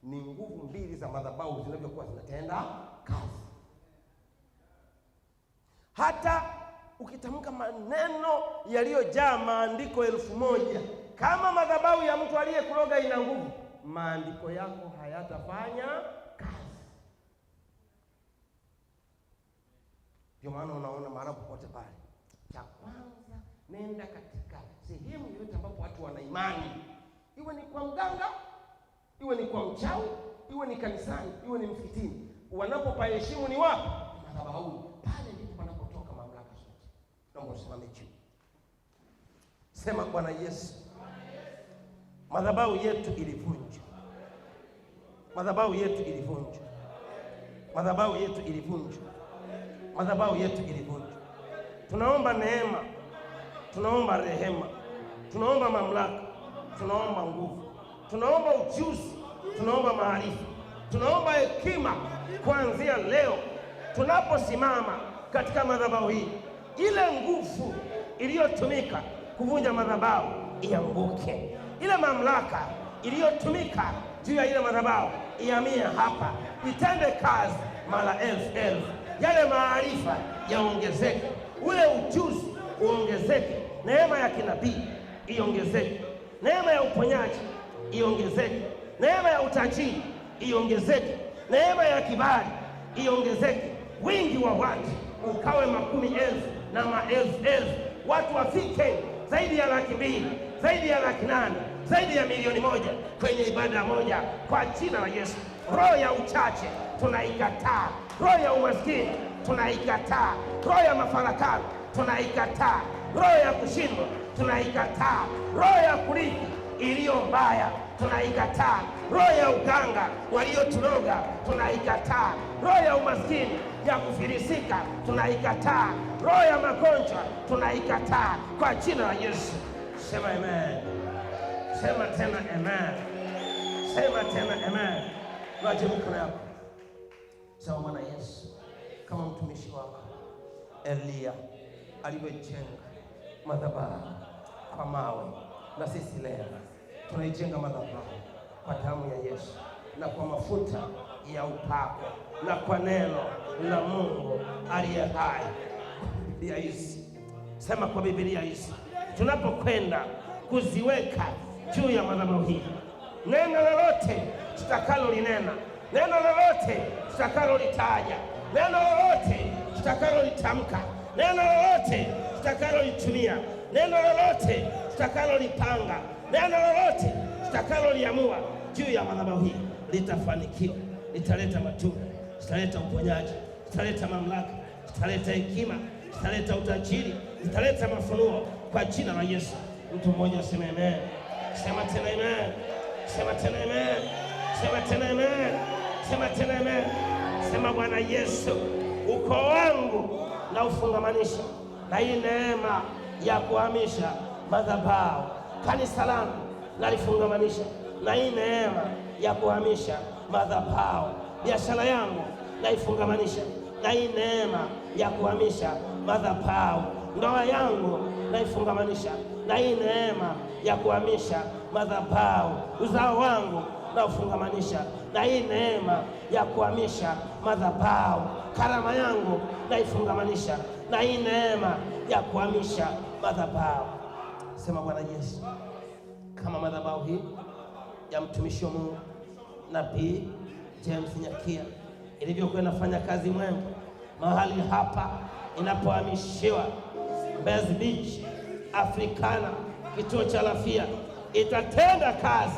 ni nguvu mbili za madhabahu zinavyokuwa zinatenda kazi. Hata ukitamka maneno yaliyojaa maandiko 1000, kama madhabahu ya mtu aliyekuroga ina nguvu, maandiko yako hayatafanya kazi. Ndio maana unaona mahali popote pale, cha kwanza nenda katika sehemu yoyote ambapo watu wana imani, iwe ni kwa mganga, iwe ni kwa mchawi, iwe ni kanisani, iwe ni msikitini, wanapopaheshimu ni wapi? Madhabahu. Pale ndipo panapotoka mamlaka zote. Naomba usimame juu, sema Bwana Yesu, madhabahu yetu ilivunjwa, madhabahu yetu ilivunjwa, madhabahu yetu ilivunjwa, madhabahu yetu ilivunjwa. Tunaomba neema, tunaomba rehema, tunaomba mamlaka, tunaomba nguvu, tunaomba ujuzi, tunaomba maarifa, tunaomba hekima. Kuanzia leo tunaposimama katika madhabahu hii, ile nguvu iliyotumika kuvunja madhabahu ianguke. Ile mamlaka iliyotumika juu ya ile madhabahu ihamie hapa, itende kazi mara elfu. Yale maarifa yaongezeke, ule ujuzi uongezeke, neema ya kinabii iongezeke, neema ya uponyaji iongezeke, neema ya utajiri iongezeke, neema ya kibali iongezeke, wingi wa watu ukawe 10,000 na maelfu, watu wafike zaidi ya 200,000, zaidi ya 800,000, zaidi ya 1,000,000 kwenye ibada moja, kwa jina la Yesu. Roho ya uchache tunaikataa, roho ya umaskini tunaikataa, roho ya mafarakano tunaikataa, roho ya kushindwa tunaikataa, roho ya kurithi iliyo mbaya tunaikataa, roho ya uganga walioturoga tunaikataa, roho ya umaskini ya kufilisika tunaikataa, roho ya magonjwa tunaikataa kwa jina la Yesu. Sema amen. Sema tena amen. Sema tena amen. Waje mkono yako. Sema Bwana Yesu, kama mtumishi wako Elia alivyojenga madhabahu kwa mawe, na sisi leo tunaijenga madhabahu kwa damu ya Yesu na kwa mafuta ya upako na kwa neno la Mungu aliye hai. Biblia hizi, sema kwa Biblia hizi, tunapokwenda kuziweka juu ya madhabahu hii, neno lolote tutakalolinena, neno lolote tutakalolitaja, neno lolote tutakalolitamka, neno lolote tutakalolitumia, neno lolote tutakalolipanga, neno lolote tutakaloliamua juu ya madhabahu hii litafanikiwa, litaleta matunda, litaleta uponyaji, litaleta mamlaka, litaleta hekima, litaleta utajiri, litaleta mafunuo kwa jina la Yesu. Mtu mmoja aseme amen. Sema tena amen. Sema tena amen. Sema tena amen. Sema tena amen. Sema Bwana Yesu, ukoo wangu na ufungamanisha na hii neema ya kuhamisha madhabahu. Kanisa langu nalifungamanisha na hii neema ya kuhamisha madhabahu. Biashara yangu naifungamanisha na hii neema ya kuhamisha madhabahu. Ndoa yangu naifungamanisha na hii neema ya kuhamisha madhabahu. Uzao wangu naufungamanisha na hii neema ya kuhamisha madhabahu. Karama yangu naifungamanisha na hii neema ya kuhamisha madhabahu. Sema Bwana Yesu, kama madhabahu hii ya mtumishi wa Mungu Nabii James Nyakia ilivyokuwa inafanya kazi mwema mahali hapa inapohamishiwa Mbezi Beach Africana, kituo cha Lafia, itatenda kazi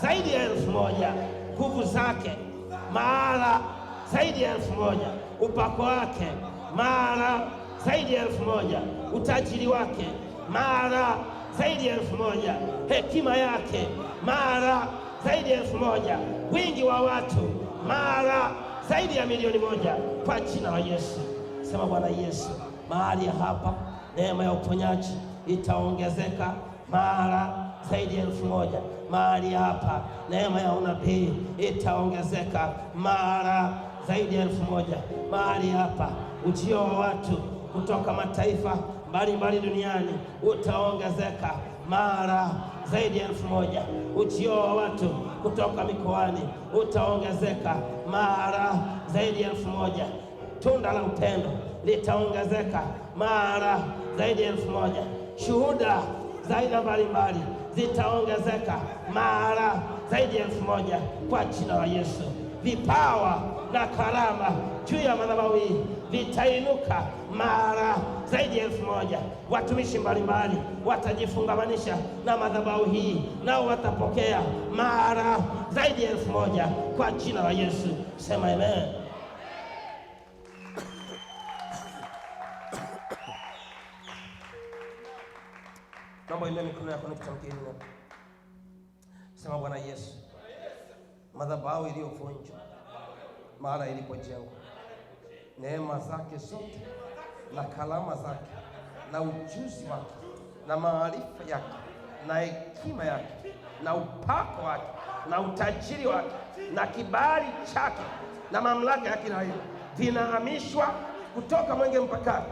zaidi ya 1,000. Nguvu zake mara zaidi ya 1,000, upako wake mara zaidi ya 1,000, utajiri wake mara zaidi ya 1,000, hekima yake mara zaidi ya 1,000, wingi wa watu mara zaidi ya 1,000,000 kwa jina la Yesu. Sema Bwana Yesu, mahali hapa neema ya uponyaji itaongezeka mara zaidi ya 1,000. Mahali hapa neema ya unabii itaongezeka mara zaidi ya 1,000. Mahali hapa ujio wa watu kutoka mataifa mbalimbali duniani utaongezeka mara zaidi ya 1000. Ujio wa watu kutoka mikoani utaongezeka mara zaidi ya 1000. Tunda la upendo litaongezeka mara zaidi ya 1000. Shuhuda za aina mbalimbali zitaongezeka mara zaidi ya 1000 kwa jina la Yesu. Vipawa na karama juu ya madhabahu hii vitainuka mara zaidi ya 1000. Watumishi mbalimbali watajifungamanisha na madhabahu hii, nao watapokea mara zaidi ya 1000 kwa jina la Yesu. Sema amen. Naomba inua mikono yako nitamkie neno. Sema Bwana Yesu, madhabahu iliyovunjwa mara ilipojengwa, neema zake zote na kalama zake na ujuzi wake na maarifa yake na hekima yake na upako wake na utajiri wake na kibali chake na mamlaka yake na hiyo vinahamishwa kutoka Mwenge Mpakani,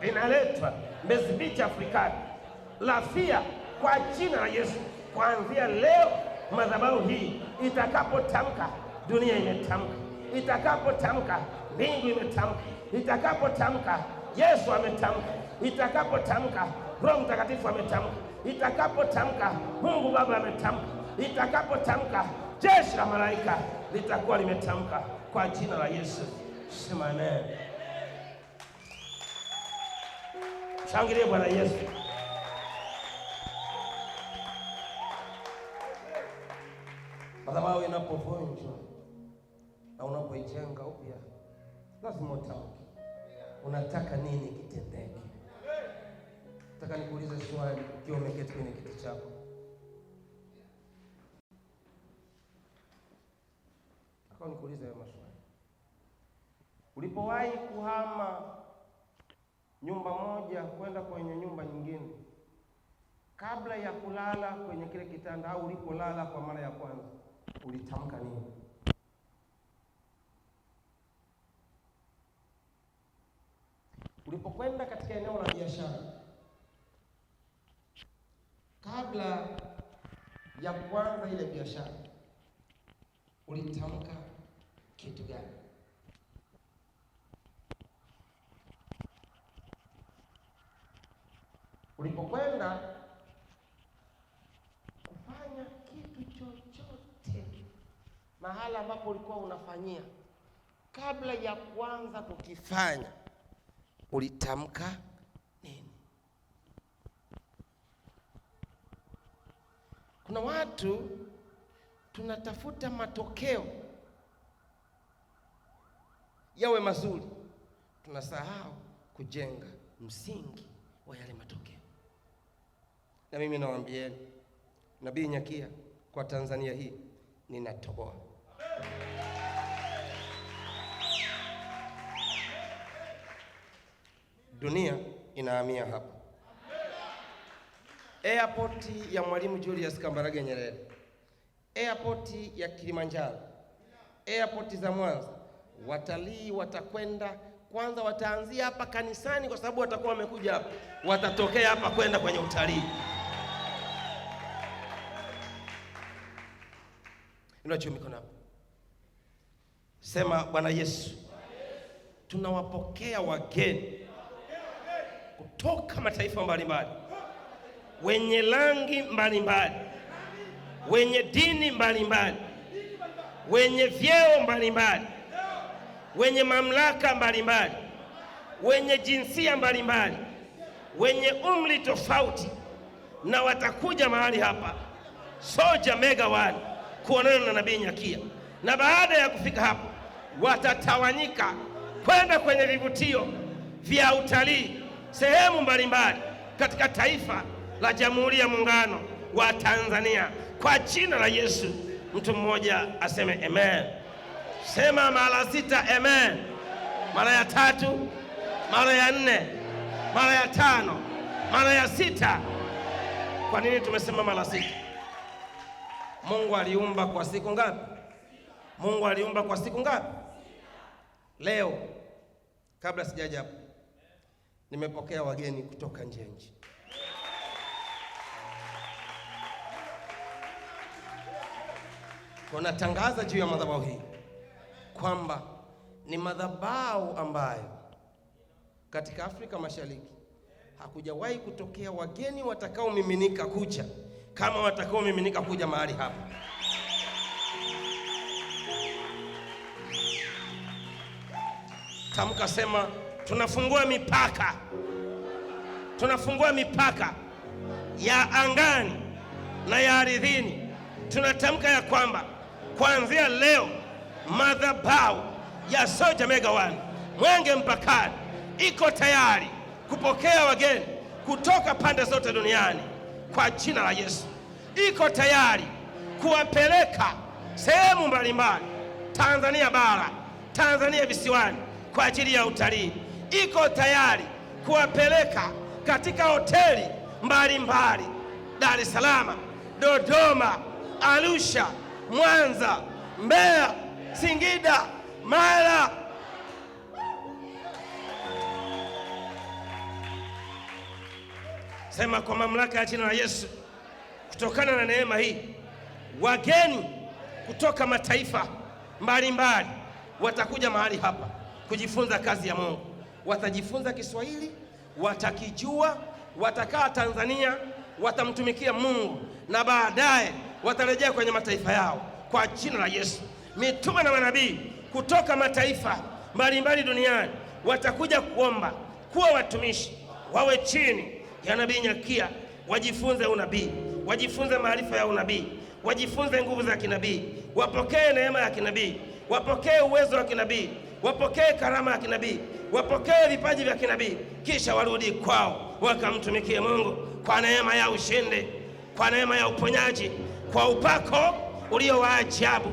vinaletwa Mbezi Beach Afrikani, Lafia kwa jina la Yesu. Kuanzia leo madhabahu hii itakapotamka, dunia imetamka. Itakapotamka, mbingu imetamka. Itakapotamka, Yesu ametamka. Itakapotamka, Roho Mtakatifu ametamka. Itakapotamka, Mungu Baba ametamka. Itakapotamka, jeshi la malaika litakuwa limetamka kwa jina la Yesu. Sema amen. Shangilie Bwana Yesu. Madhabahu inapovunjwa na unapoijenga upya, lazima utamke unataka nini kitendeke. Nataka nikuulize swali ukiwa umeketi kwenye kiti chako. Nataka nikuulize hayo maswali. Ulipowahi kuhama nyumba moja kwenda kwenye nyumba nyingine, kabla ya kulala kwenye kile kitanda au ulipolala kwa mara ya kwanza, ulitamka nini? Ulipokwenda katika eneo la biashara, kabla ya kuanza ile biashara, ulitamka kitu gani? Ulipokwenda kufanya kitu chochote mahala ambapo ulikuwa unafanyia, kabla ya kuanza kukifanya, ulitamka nini? Kuna watu tunatafuta matokeo yawe mazuri, tunasahau kujenga msingi wa yale matokeo. Na mimi nawaambieni, Nabii Nyakia kwa Tanzania hii ninatoboa. Dunia inahamia hapa. Airport ya Mwalimu Julius Kambarage Nyerere, airport ya Kilimanjaro, airport za Mwanza, watalii watakwenda kwanza, wataanzia hapa kanisani kwa sababu watakuwa wamekuja hapa, watatokea hapa kwenda kwenye utalii. Inua mikono hapo. Sema Bwana Yesu, tunawapokea wageni kutoka mataifa mbalimbali, wenye rangi mbalimbali, wenye dini mbalimbali, wenye vyeo mbalimbali, wenye mamlaka mbalimbali, wenye jinsia mbalimbali, wenye umri tofauti, na watakuja mahali hapa Soja Mega One kuonana na Nabii Nyakia. Na baada ya kufika hapa, watatawanyika kwenda kwenye vivutio vya utalii sehemu mbalimbali katika taifa la Jamhuri ya Muungano wa Tanzania kwa jina la Yesu. Mtu mmoja aseme amen. Sema mara 6 amen. Mara ya 3, mara ya 4, mara ya 5, mara ya 6. Kwa nini tumesema mara 6? Mungu aliumba kwa siku ngapi? Mungu aliumba kwa siku ngapi? Leo, kabla sijaja hapo, nimepokea wageni kutoka nje ya nchi. Tunatangaza juu ya madhabahu hii kwamba ni madhabahu ambayo katika Afrika Mashariki hakujawahi kutokea wageni watakaomiminika kuja kama watakaomiminika kuja mahali hapa. Tamka, sema tunafungua mipaka. Tunafungua mipaka ya angani na ya ardhini. Tunatamka ya kwamba kuanzia leo madhabahu ya Soja Mega One Mwenge mpakani iko tayari kupokea wageni kutoka pande zote duniani kwa jina la Yesu. Iko tayari kuwapeleka sehemu mbalimbali, Tanzania bara, Tanzania visiwani kwa ajili ya utalii. Iko tayari kuwapeleka katika hoteli mbalimbali, Dar es Salaam, Dodoma, Arusha, Mwanza, Mbeya, Singida, Mara. Sema kwa mamlaka ya jina la Yesu, kutokana na neema hii, wageni kutoka mataifa mbalimbali watakuja mahali hapa kujifunza kazi ya Mungu. Watajifunza Kiswahili, watakijua, watakaa Tanzania, watamtumikia Mungu na baadaye watarejea kwenye mataifa yao kwa jina la Yesu. Mitume na manabii kutoka mataifa mbalimbali duniani watakuja kuomba kuwa watumishi, wawe chini ya Nabii Nyakia, wajifunze unabii, wajifunze maarifa ya unabii, wajifunze nguvu za kinabii, wapokee neema ya kinabii, wapokee uwezo wa kinabii, wapokee karama ya kinabii, wapokee vipaji vya kinabii, kisha warudi kwao wakamtumikie Mungu kwa neema ya ushindi, kwa neema ya uponyaji, kwa upako ulio wa ajabu,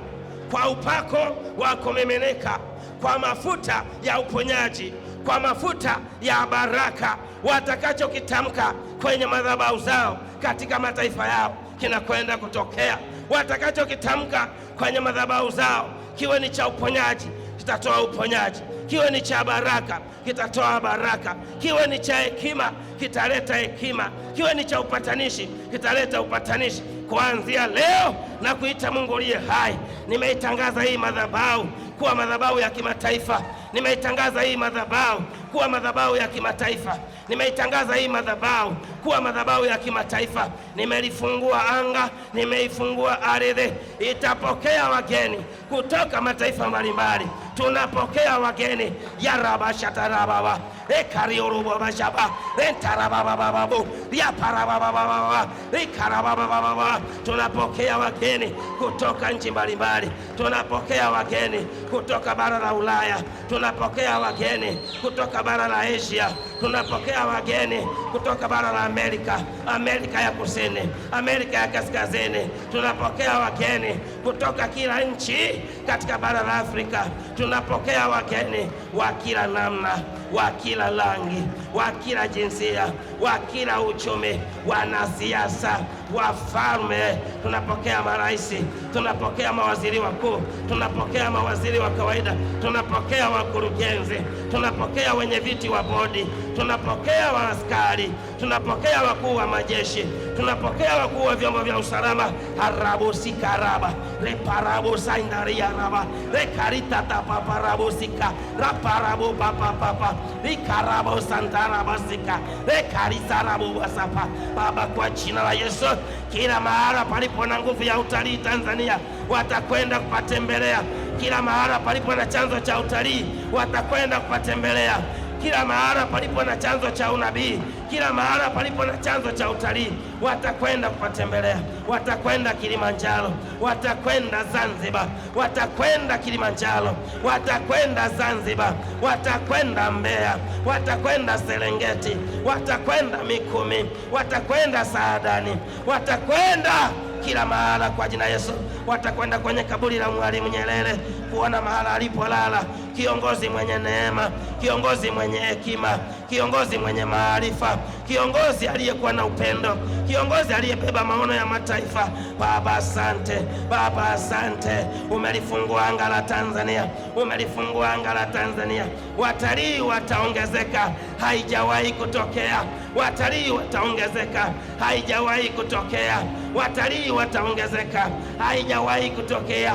kwa upako wa kumiminika, kwa mafuta ya uponyaji, kwa mafuta ya baraka. Watakachokitamka kwenye madhabahu zao katika mataifa yao kinakwenda kutokea. Watakachokitamka kwenye madhabahu zao, kiwe ni cha uponyaji, kitatoa uponyaji, kiwe ni cha baraka, kitatoa baraka, kiwe ni cha hekima, kitaleta hekima, kiwe ni cha upatanishi, kitaleta upatanishi. Kuanzia leo na kuita Mungu aliye hai, nimeitangaza hii madhabahu kuwa madhabahu ya kimataifa. Nimeitangaza hii madhabahu kuwa madhabahu ya kimataifa. Nimeitangaza hii madhabahu kuwa madhabahu ya kimataifa. Nimelifungua anga, nimeifungua ardhi. Itapokea wageni kutoka mataifa mbalimbali. Tunapokea wageni ya rabashatarababa ekariorubabashaba entarababababu yaparababababa ikarababababa. Tunapokea wageni kutoka nchi mbalimbali. Tunapokea wageni kutoka bara la Ulaya. Tunapokea wageni kutoka bara la Asia. Tunapokea wageni kutoka bara la Amerika, Amerika ya Kusini, Amerika ya Kaskazini. Tunapokea wageni kutoka kila nchi katika bara la Afrika. Tunapokea wageni wa kila namna, wa kila rangi, wa kila jinsia, wa kila uchumi, wanasiasa, wafalme. Tunapokea maraisi, tunapokea mawaziri wakuu, tunapokea mawaziri wa kawaida, tunapokea wakurugenzi, tunapokea wenye viti wa bodi, tunapokea waaskari, tunapokea wakuu wa majeshi, tunapokea wakuu wa vyombo vya usalama. Harabusikaraba reparabusaindariaraba rekaritatapaparabusika raparabupapapapa ikarabusantarabasika rekarisarabubasapa. Baba, kwa jina la Yesu, kila mahala palipo na nguvu ya utalii Tanzania watakwenda kupatembelea. Kila mahala palipo na chanzo cha utalii watakwenda kupatembelea. Kila mahala palipo na chanzo cha unabii, kila mahala palipo na chanzo cha utalii watakwenda kupatembelea. Watakwenda Kilimanjaro, watakwenda Zanzibar, watakwenda Kilimanjaro, watakwenda Zanzibar, watakwenda Mbeya, watakwenda Serengeti, watakwenda Mikumi, watakwenda Saadani, watakwenda kila mahala kwa jina Yesu. Watakwenda kwenye kaburi la Mwalimu Nyerere kuona mahala alipolala kiongozi mwenye neema, kiongozi mwenye hekima, kiongozi mwenye maarifa, kiongozi aliyekuwa na upendo, kiongozi aliyebeba maono ya mataifa. Baba asante, Baba asante, umelifungua anga la Tanzania, umelifungua anga la Tanzania. Watalii wataongezeka, haijawahi kutokea. Watalii wataongezeka, haijawahi kutokea. Watalii wataongezeka, haijawahi kutokea.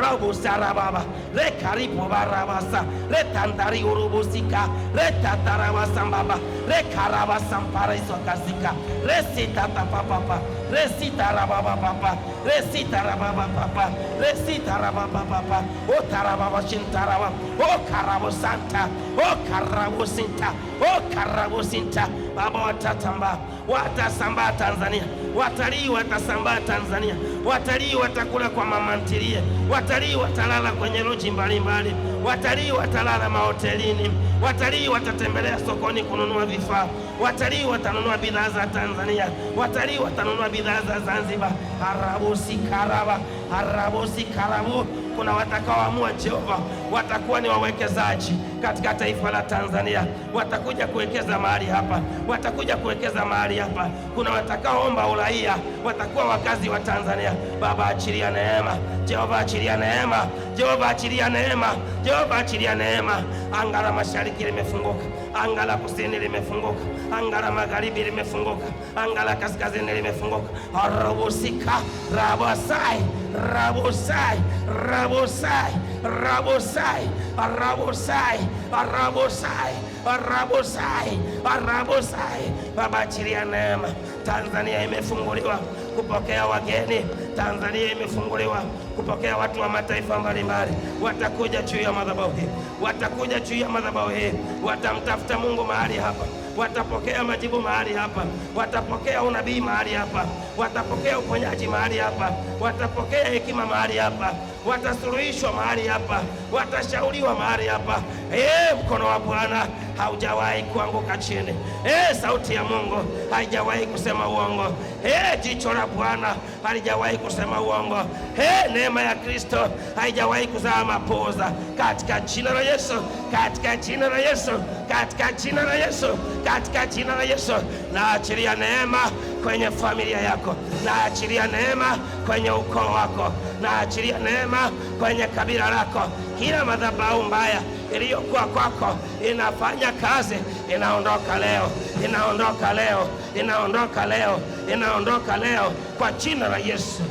Rabu sarababa rekaribu barabasa retandari urubusika retatarabasambaba rekarabasamparisokasika resitatapapapa resitarababapapa resitarababapapa resitarababapapa otarababashintaraba okarabosanta okarabosinta okarabosinta. Baba, watatamba, watasambaa Tanzania. Watalii watasambaa Tanzania. Watalii watakula kwa mama ntilie. Watalii watalala kwenye loji mbalimbali. Watalii watalala mahotelini. Watalii watatembelea sokoni kununua vifaa. Watalii watanunua bidhaa za Tanzania. Watalii watanunua bidhaa za Zanzibar. Harabusi karaba, harabusi karabu. Kuna watakaoamua Jehova watakuwa ni wawekezaji katika taifa la Tanzania. Watakuja kuwekeza mahali hapa, watakuja kuwekeza mahali hapa. Kuna watakaoomba uraia, watakuwa wakazi wa Tanzania. Baba, achilia neema. Jehova, achilia neema. Jehova, achilia neema. Jehova, achilia neema. Anga la mashariki limefunguka, anga la kusini limefunguka, anga la magharibi limefunguka, anga la kaskazini limefunguka. Arabusika rabasai rabosai rabosai rabosai rabosai rabosai rabosai rabosai. Baba, achilia neema. Tanzania imefunguliwa kupokea wageni. Tanzania imefunguliwa kupokea watu wa mataifa mbalimbali. Watakuja juu ya madhabahu hii, watakuja juu ya madhabahu hii, watamtafuta Mungu mahali hapa, watapokea majibu mahali hapa, watapokea unabii mahali hapa, watapokea uponyaji mahali hapa, watapokea hekima mahali hapa, watasuluhishwa mahali hapa, watashauriwa mahali hapa. Mkono wa Bwana haujawahi kuanguka chini. Sauti ya Mungu haijawahi kusema uongo. Jicho la Bwana halijawahi kusema uongo. Neema ya Kristo haijawahi kuzaa mapoza. Katika jina la Yesu, katika jina la Yesu, katika jina la Yesu, katika jina la Yesu, naachilia neema kwenye familia yako, naachilia neema kwenye ukoo wako, naachilia neema kwenye kabila lako. Kila madhabahu mbaya iliyokuwa kwako inafanya kazi, inaondoka leo, inaondoka leo, inaondoka leo, inaondoka leo kwa jina la Yesu.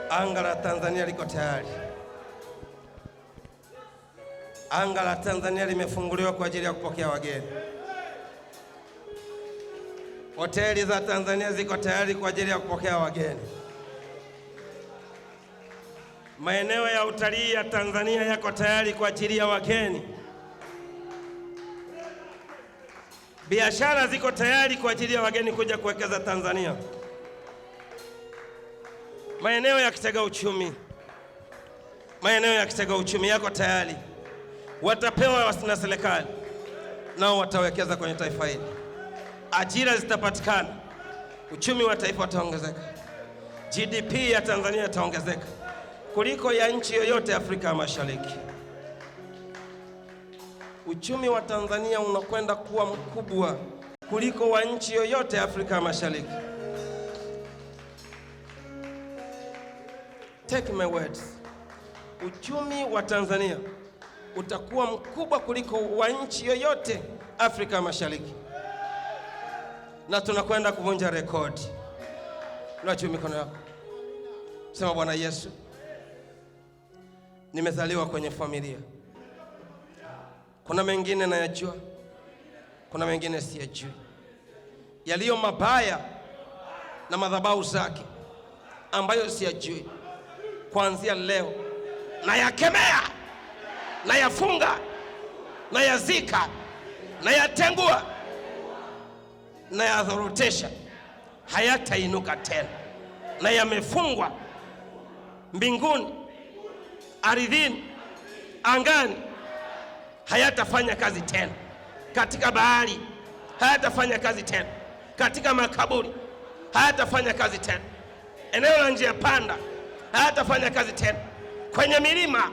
Anga la Tanzania liko tayari. Anga la Tanzania limefunguliwa kwa ajili ya kupokea wageni. Hoteli za Tanzania ziko tayari kwa ajili ya kupokea wageni. Maeneo ya utalii ya Tanzania yako tayari kwa ajili ya wageni. Biashara ziko tayari kwa ajili ya wageni kuja kuwekeza Tanzania. Maeneo ya kitega uchumi, maeneo ya kitega uchumi yako tayari, watapewa na serikali, nao watawekeza kwenye taifa hili. Ajira zitapatikana, uchumi wa taifa utaongezeka, GDP ya Tanzania itaongezeka kuliko ya nchi yoyote Afrika ya Mashariki. Uchumi wa Tanzania unakwenda kuwa mkubwa kuliko wa nchi yoyote Afrika ya Mashariki. Take my words. Uchumi wa Tanzania utakuwa mkubwa kuliko wa nchi yoyote Afrika ya Mashariki. Na tunakwenda kuvunja rekodi. Unachua mikono yako. Sema, Bwana Yesu, nimezaliwa kwenye familia. Kuna mengine nayajua, kuna mengine siyajui. Yaliyo mabaya na madhabahu zake ambayo siyajui, kuanzia leo nayakemea, nayafunga, nayazika, nayatengua, nayadhorotesha. Hayatainuka tena, na yamefungwa mbinguni ardhini, angani hayatafanya kazi tena, katika bahari hayatafanya kazi tena, katika makaburi hayatafanya kazi tena, eneo la njia panda hayatafanya kazi tena, kwenye milima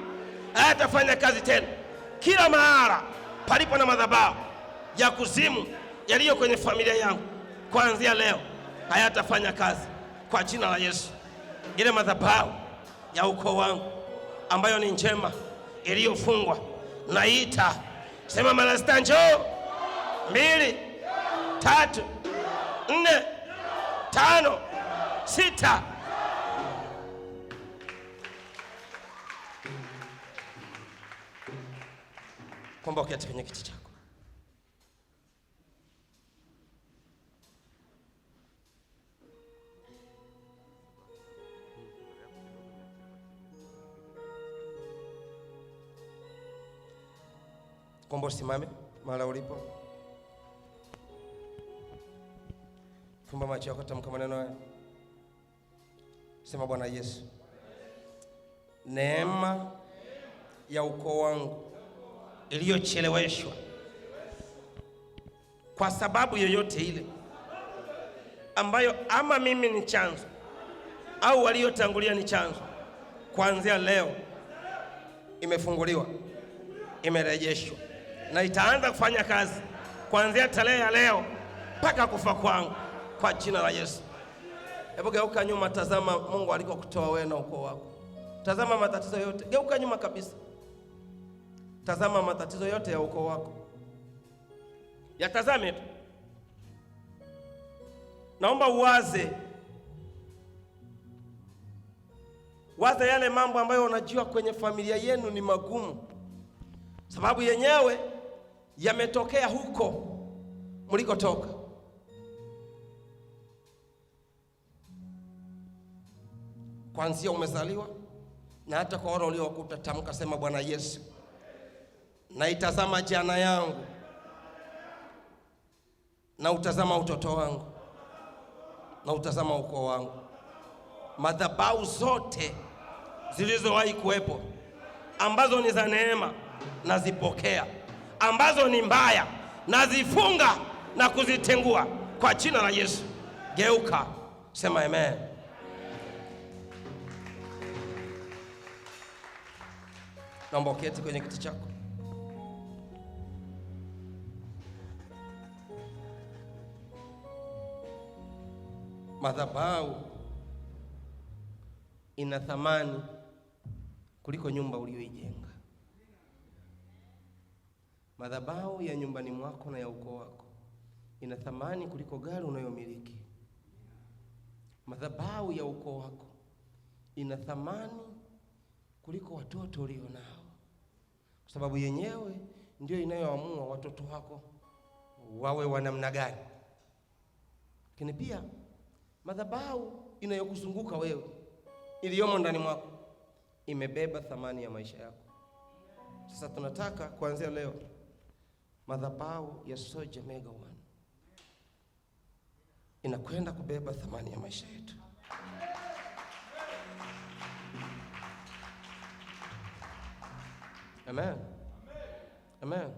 hayatafanya kazi tena. Kila mahala palipo na madhabahu ya kuzimu yaliyo kwenye familia yangu, kuanzia leo hayatafanya kazi kwa jina la Yesu. Ile madhabahu ya ukoo wangu ambayo ni njema iliyofungwa, naita, sema mara sita, njoo. 2, 3, 4, 5, 6. Kwamba uketi kwenye kiti chako. Kwamba usimame mahali ulipo. Fumba macho yako, tamka maneno haya. Sema, Bwana Yesu, neema ya ukoo wangu iliyocheleweshwa kwa sababu yoyote ile, ambayo ama mimi ni chanzo au waliotangulia ni chanzo, kuanzia leo imefunguliwa, imerejeshwa, na itaanza kufanya kazi kuanzia tarehe ya leo mpaka kufa kwangu, kwa jina la Yesu. Hebu geuka nyuma, tazama Mungu alikokutoa wewe na ukoo wako. Tazama matatizo yote, geuka nyuma kabisa. Tazama matatizo yote ya ukoo wako, yatazame tu. Naomba uwaze yale mambo ambayo unajua kwenye familia yenu ni magumu, sababu yenyewe yametokea huko mlikotoka. Kwanzia umezaliwa na hata kwa wale waliokuta, tamka, sema, Bwana Yesu, naitazama jana yangu, na utazama utoto wangu, na utazama ukoo wangu. Madhabahu zote zilizowahi kuwepo ambazo ni za neema nazipokea, ambazo ni mbaya nazifunga na kuzitengua kwa jina la Yesu. Geuka, sema amen. Naomba uketi kwenye kiti chako. Madhabahu ina thamani kuliko nyumba uliyoijenga. Madhabahu ya nyumbani mwako na ya ukoo wako ina thamani kuliko gari unayomiliki. Madhabahu ya ukoo wako ina thamani kuliko watoto ulionao, kwa sababu yenyewe ndio inayoamua watoto wako wawe wa namna gani. Lakini pia madhabahu inayokuzunguka wewe, iliyomo ndani mwako, imebeba thamani ya maisha yako. Sasa tunataka kuanzia leo madhabahu ya Soja Mega One inakwenda kubeba thamani ya maisha yetu. Amen. Amen.